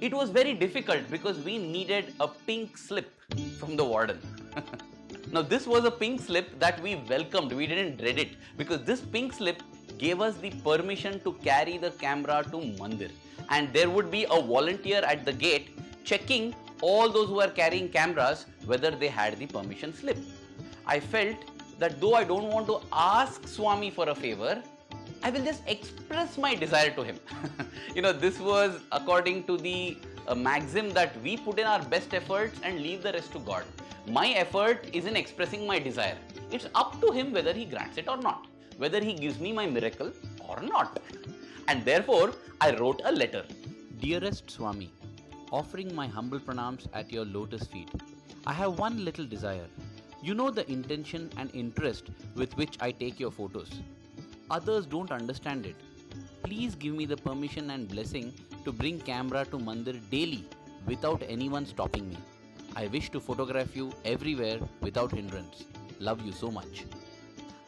It was very difficult because we needed a pink slip from the warden. Now, this was a pink slip that we welcomed, we didn't dread it, because this pink slip gave us the permission to carry the camera to mandir. And there would be a volunteer at the gate checking all those who are carrying cameras whether they had the permission slip. I felt that though I don't want to ask Swami for a favor, I will just express my desire to him. This was according to the maxim that we put in our best efforts and leave the rest to God. My effort is in expressing my desire. It's up to him whether he grants it or not, whether he gives me my miracle or not. And therefore, I wrote a letter. Dearest Swami, offering my humble pranams at your lotus feet, I have one little desire. You know the intention and interest with which I take your photos. Others don't understand it. Please give me the permission and blessing to bring camera to mandir daily without anyone stopping me. I wish to photograph you everywhere without hindrance. Love you so much.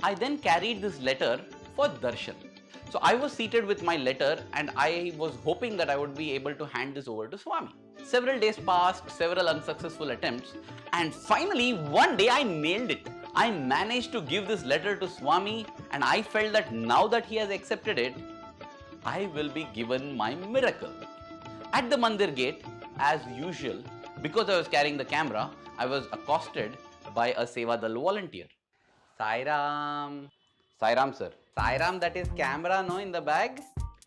I then carried this letter for darshan. So I was seated with my letter and I was hoping that I would be able to hand this over to Swami. Several days passed, several unsuccessful attempts, and finally one day I nailed it. I managed to give this letter to Swami, and I felt that now that he has accepted it, I will be given my miracle. At the mandir gate, as usual, because I was carrying the camera, I was accosted by a Seva Dal volunteer. Sairam. Sairam, sir. Sairam, that is camera, no, in the bag?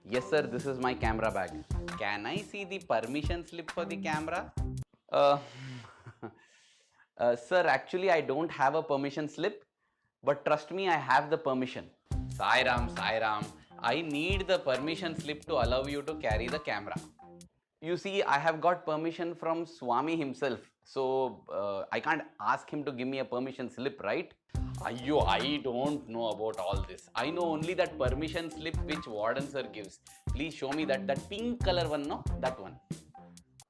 Yes, sir, this is my camera bag. Can I see the permission slip for the camera? Sir, actually, I don't have a permission slip, but trust me, I have the permission. Sairam, I need the permission slip to allow you to carry the camera. You see, I have got permission from Swami himself, so I can't ask him to give me a permission slip, right? Ayyo, I don't know about all this. I know only that permission slip which warden sir gives. Please show me that pink color one, no? That one.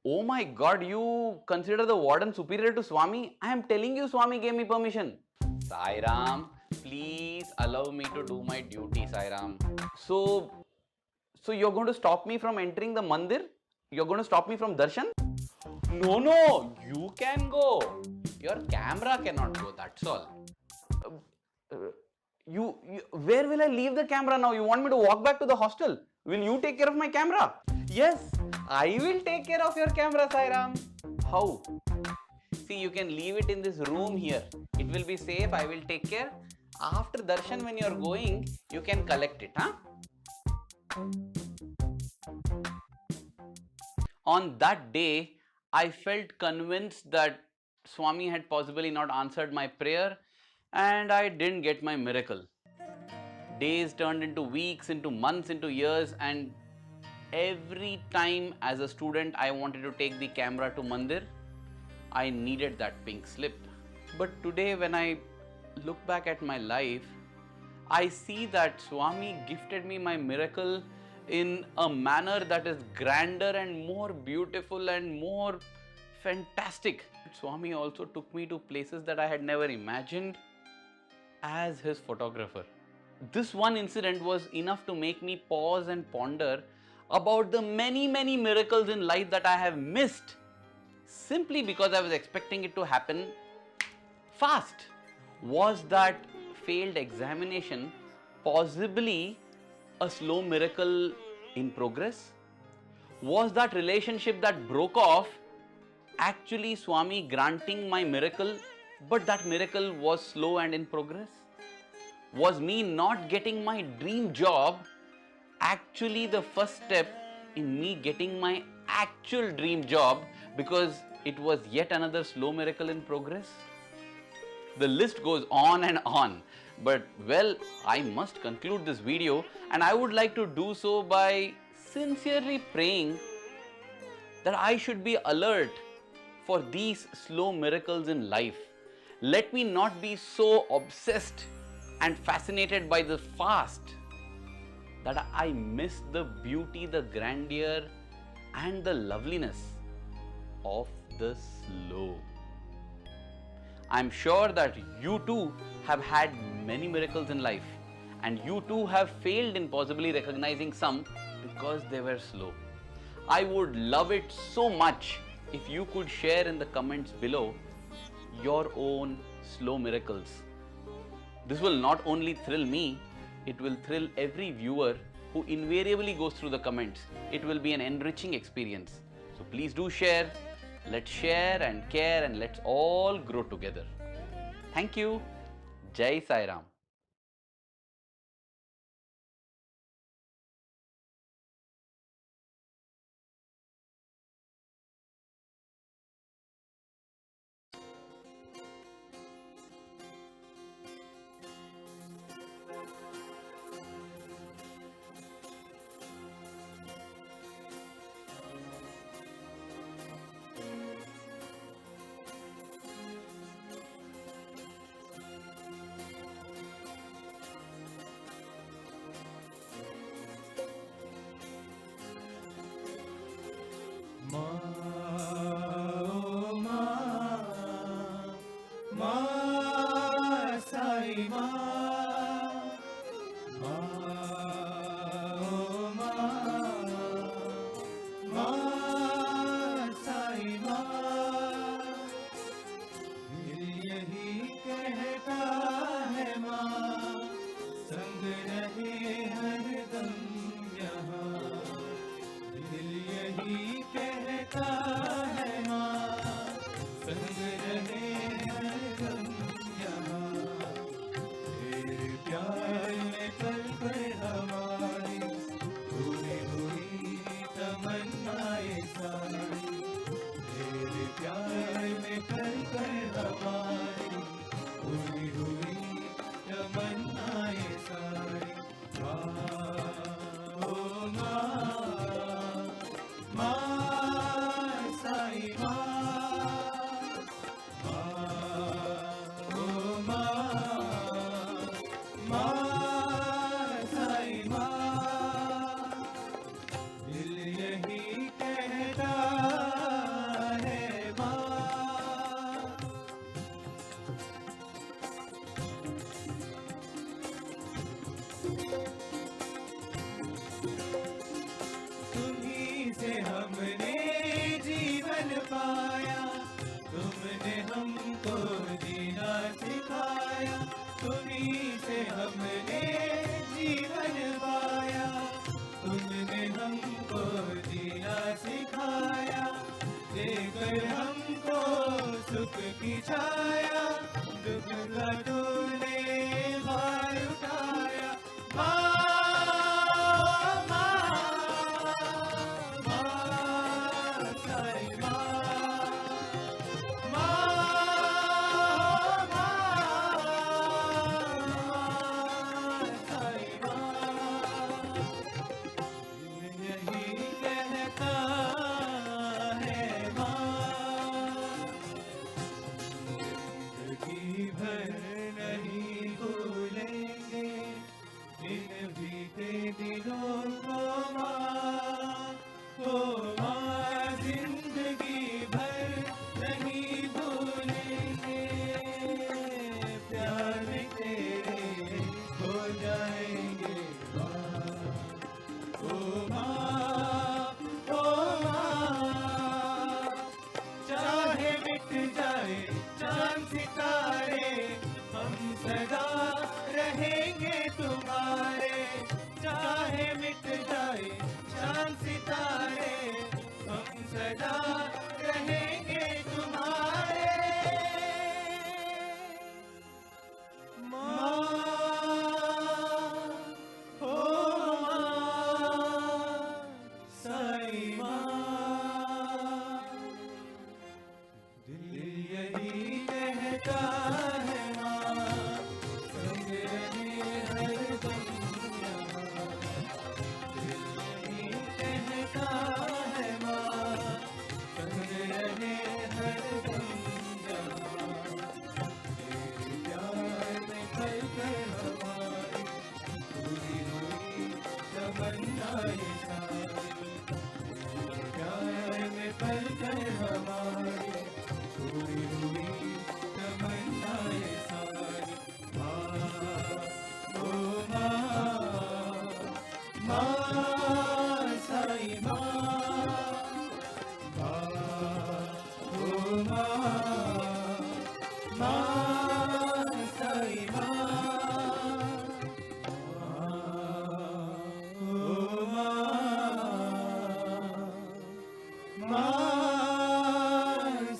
Oh my God, you consider the warden superior to Swami? I am telling you, Swami gave me permission. Sairam, please allow me to do my duty, Sairam. So you're going to stop me from entering the mandir? You're going to stop me from darshan? No, you can go. Your camera cannot go, that's all. Where will I leave the camera now? You want me to walk back to the hostel? Will you take care of my camera? Yes, I will take care of your camera, Sairam. How? See, you can leave it in this room here. It will be safe. I will take care. After darshan, when you are going, you can collect it, huh? On that day, I felt convinced that Swami had possibly not answered my prayer, and I didn't get my miracle. Days turned into weeks, into months, into years, and every time as a student I wanted to take the camera to mandir, I needed that pink slip. But today when I look back at my life, I see that Swami gifted me my miracle in a manner that is grander and more beautiful and more fantastic. Swami also took me to places that I had never imagined as his photographer. This one incident was enough to make me pause and ponder about the many miracles in life that I have missed simply because I was expecting it to happen fast. Was that failed examination possibly a slow miracle in progress? Was that relationship that broke off actually Swami granting my miracle, but that miracle was slow and in progress? Was me not getting my dream job actually the first step in me getting my actual dream job because it was yet another slow miracle in progress? The list goes on and on, but well, I must conclude this video, and I would like to do so by sincerely praying that I should be alert for these slow miracles in life. Let me not be so obsessed and fascinated by the fast that I miss the beauty, the grandeur, and the loveliness of the slow. I'm sure that you too have had many miracles in life, and you too have failed in possibly recognizing some because they were slow. I would love it so much if you could share in the comments below your own slow miracles. This will not only thrill me, it will thrill every viewer who invariably goes through the comments. It will be an enriching experience. So please do share. Let's share and care, and let's all grow together. Thank you. Jai Sai Ram. रहे हरदम यहाँ, दिल यही कहता है माँ, संग रहे हरदम यहाँ, तेरे प्यार में पल पल हमारी पूरी हुई तमन्नाएं सारी, तेरे प्यार में पल पल हमारी पूरी हुई तमन्नाएं सारी। माँ ओ माँ, माँ साई माँ, माँ ओ माँ, माँ साई माँ, दिल यही कहता है माँ। तुम्हीं से हमने जीवन पाया, तुमने हमको जीना सिखाया, तुम्हीं से हमने जीवन पाया, तुमने हमको जीना सिखाया, देकर हमको सुख की छाया, दुख का तूने भार उठाया। माँ साई माँ, माँ साई माँ, यही कहता है माँ, जिंदगी भर नहीं भूलेंगे इन बीते दिनों को माँ, ओ माँ जिंदगी भर नहीं भूलेंगे, प्यार में तेरे हो जाएंगे माँ, ओ माँ, ओ माँ, चाहे मिट जाए चांद सितारे, हम सदा रहेंगे तुम्हारे, चाहे मिट जाए चांद सितारे, हम सदा रहेंगे तुम्हारे। माँ ओ माँ साई माँ, दिल यही कहता है माँ, संग रहे हरदम यहाँ, दिल यही कहता है माँ, संग रहे हरदम यहाँ, तेरे प्यार में पल पल हमारी पूरी हुई तमन्नाएं सारी, तेरे प्यार में पल पल हमारी पूरी हुई तमन्नाएं सारी। माँ ओ माँ, माँ साई माँ, माँ ओ माँ, माँ साई माँ, माँ ओ माँ, माँ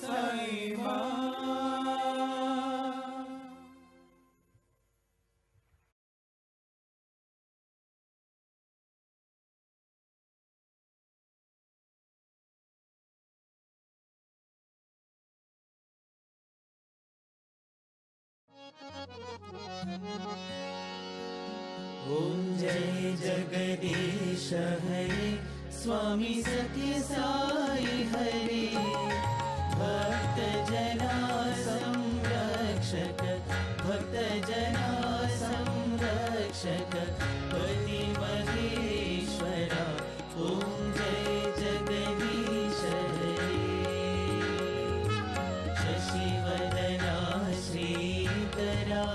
साई माँ। ओम जय जगदीश हरे, स्वामी सत्य साई हरे, भक्त जना संरक्षक, भक्त जना संरक्षक, पति महेश्वरा, ओम जय जगदीश हरे। शशिवदना श्रीकरा,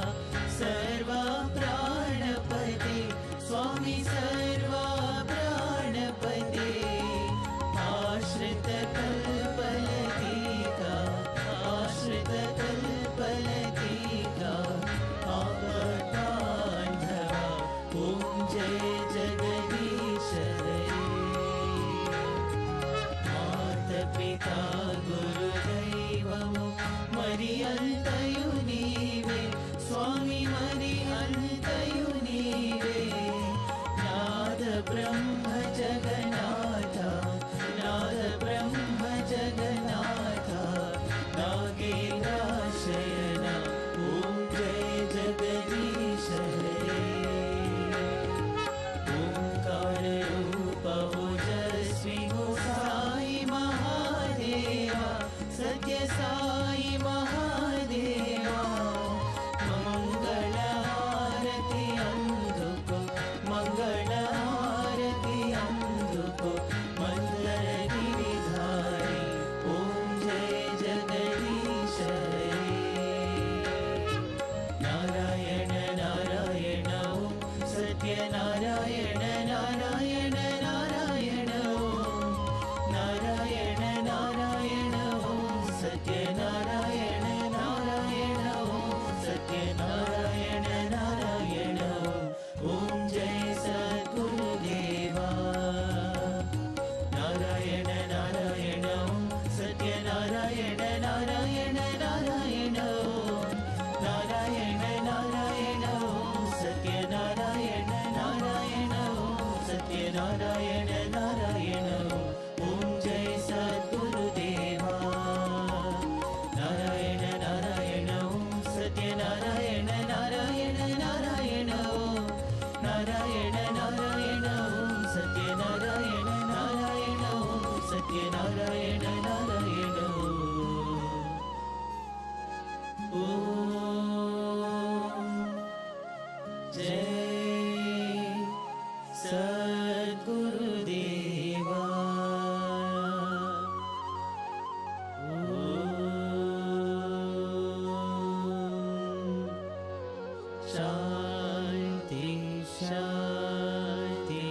सर्वा प्राणपते, स्वामी सर्वा प्राणपते, आश्रित कल्पलतिका, आश्रित कल्पलतिका, आपतांधवा, ओम सत्यनारायण नारायण नारायण नारायण नारायण सत्यनारायण नारायण सत्यनारायण नारायण जय सद्गुरुदेवा नारायण नारायण सत्यनारायण नारायण नारायण नारायण नारायण सत्यनारायण नारायण सत्यनारायण नारायण जय सद्गुरुदेवा नारायण नारायण सत्यनारायण नारायण नारायण नारायण नारायण सत्यनारायण नारायण सत्यनारायण नारायण जय सद्गुरुदेवा शांति शांति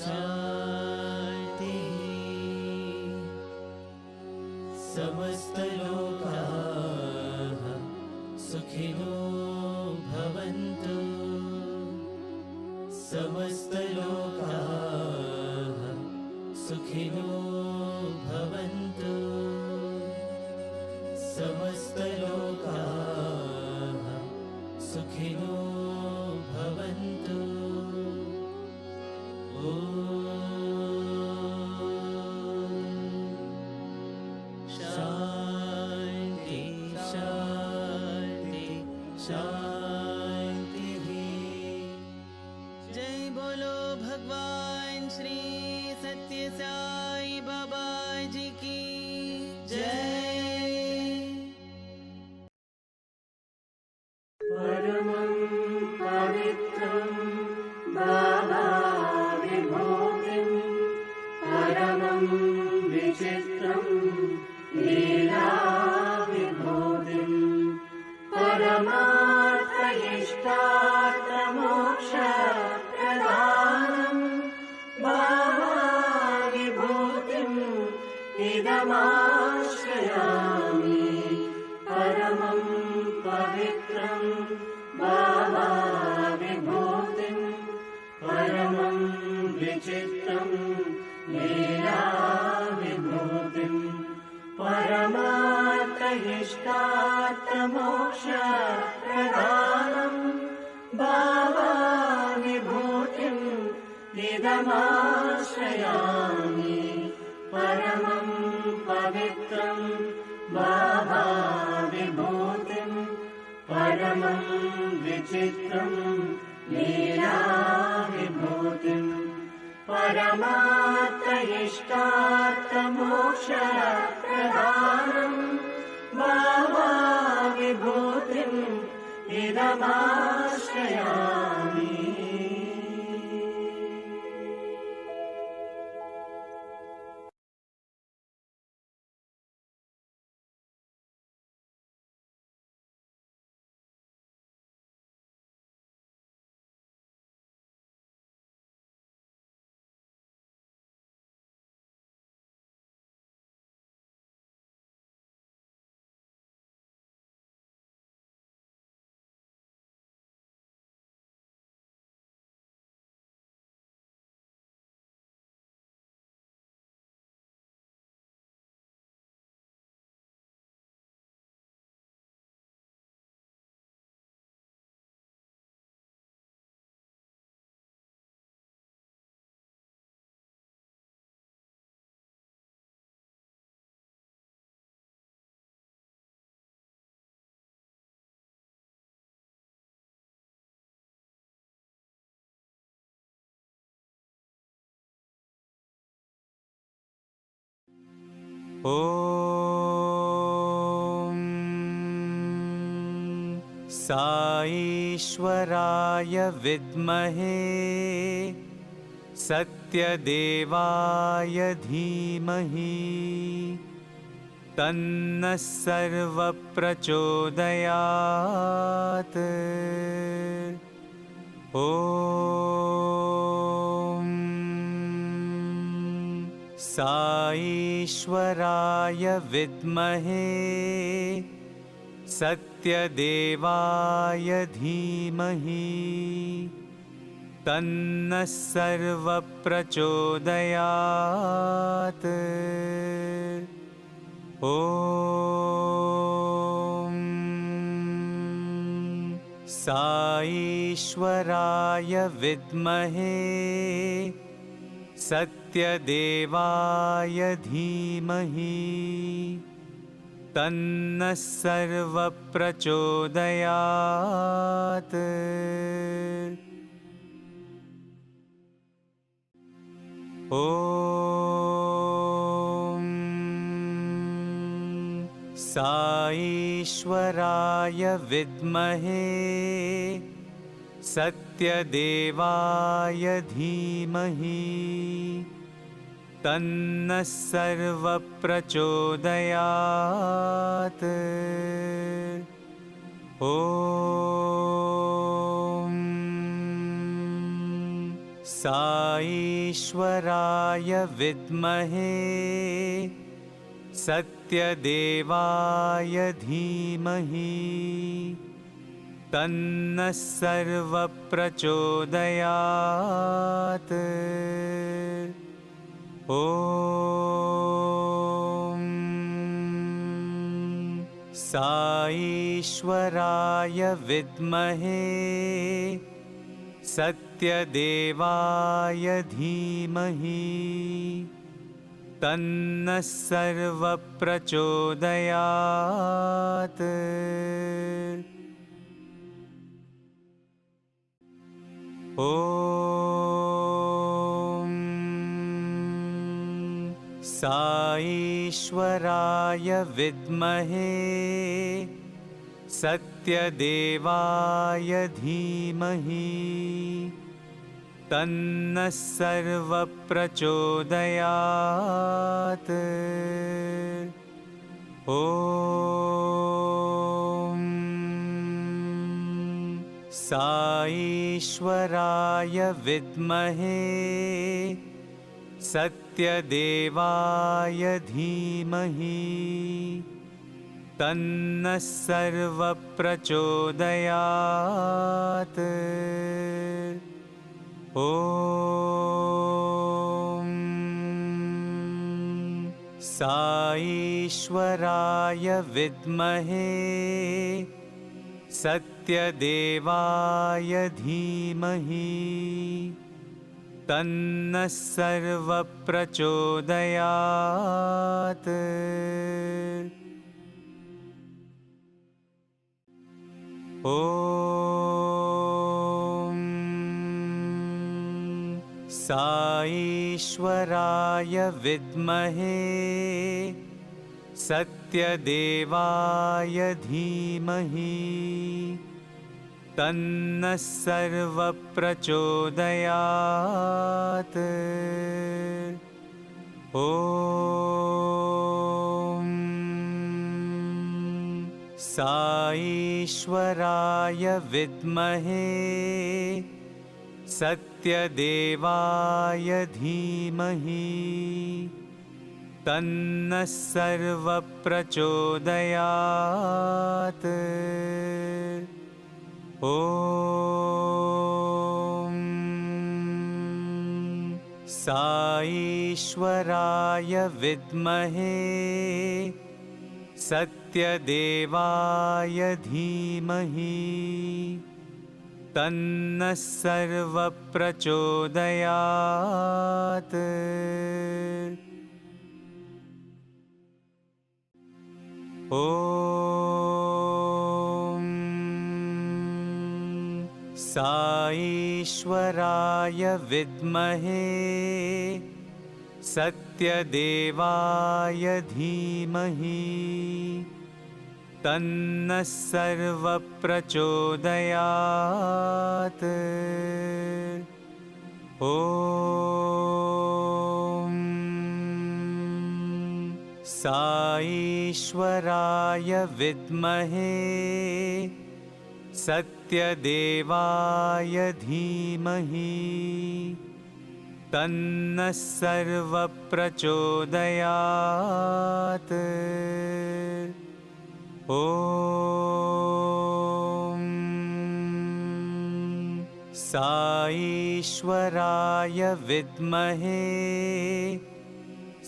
शांति समस्त लोकाः सुखिनो भवन्तु समस्त लोकाः सुखिनो भवन्तु समस्त लोकाः सुखिनो भवन्तु शांति शांति शांति जय बोलो भगवान श्री सत्य साई बाबा जी की जय परमं पवित्रं बाबा विभूतिं परमं विचित्रं लीला विभूतिं परमार्थ इष्टार्थमोक्ष प्रदानं बाबा विभूतिं इदमाश्रयामि परमं पवित्रं बाबा विभूतिं परमं विचित्रं लीला विभूतिं परमार्थ इष्टार्थमोक्ष प्रदानं बाबा विभूतिं इदमाश्रयामि परमं पवित्रं बाबा विभूतिं परमं विचित्रं लीला विभूतिं परमार्थ इष्टार्थमोक्ष प्रदानं बाबा विभूतिं इदमाश्रयामि ॐ साईश्वराय विद्महे सत्यदेवाय धीमहि तन्नः सर्वप्रचोदयात् ॐ साईश्वराय विद्महे सत्यदेवाय धीमहि तन्नः सर्वप्रचोदयात्। ॐ साईश्वराय विद्महे सत्यदेवाय धीमहि तन्नः सर्वप्रचोदयात्। ॐ साईश्वराय विद्महे सत्यदेवाय धीमहि तन्नः सर्वप्रचोदयात्। ॐ साईश्वराय विद्महे सत्यदेवाय धीमहि तन्नः सर्वप्रचोदयात्। ॐ साईश्वराय विद्महे सत्यदेवाय धीमहि तन्नः सर्वप्रचोदयात्। ॐ साईश्वराय विद्महे सत्यदेवाय धीमहि तन्नः सर्वप्रचोदयात्। ॐ साईश्वराय विद्महे सत्यदेवाय धीमहि तन्नः सर्वप्रचोदयात्। ॐ साईश्वराय विद्महे सत्यदेवाय धीमहि तन्नः सर्वप्रचोदयात्। ॐ साईश्वराय विद्महे सत्यदेवाय धीमहि तन्नः सर्वप्रचोदयात्। ॐ साईश्वराय विद्महे सत्यदेवाय धीमहि तन्नः सर्वप्रचोदयात्। ॐ साईश्वराय विद्महे सत्यदेवाय धीमहि तन्नः सर्वप्रचोदयात्। ॐ साईश्वराय विद्महे सत्यदेवाय धीमहि तन्नः सर्वप्रचोदयात्। ॐ साईश्वराय विद्महे सत्यदेवाय सत्यदेवाय धीमहि तन्नः सर्वप्रचोदयात्। ॐ साईश्वराय विद्महे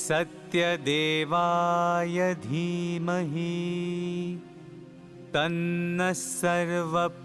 सत्यदेवाय धीमहि तन्नः सर्वप्रचोदयात्।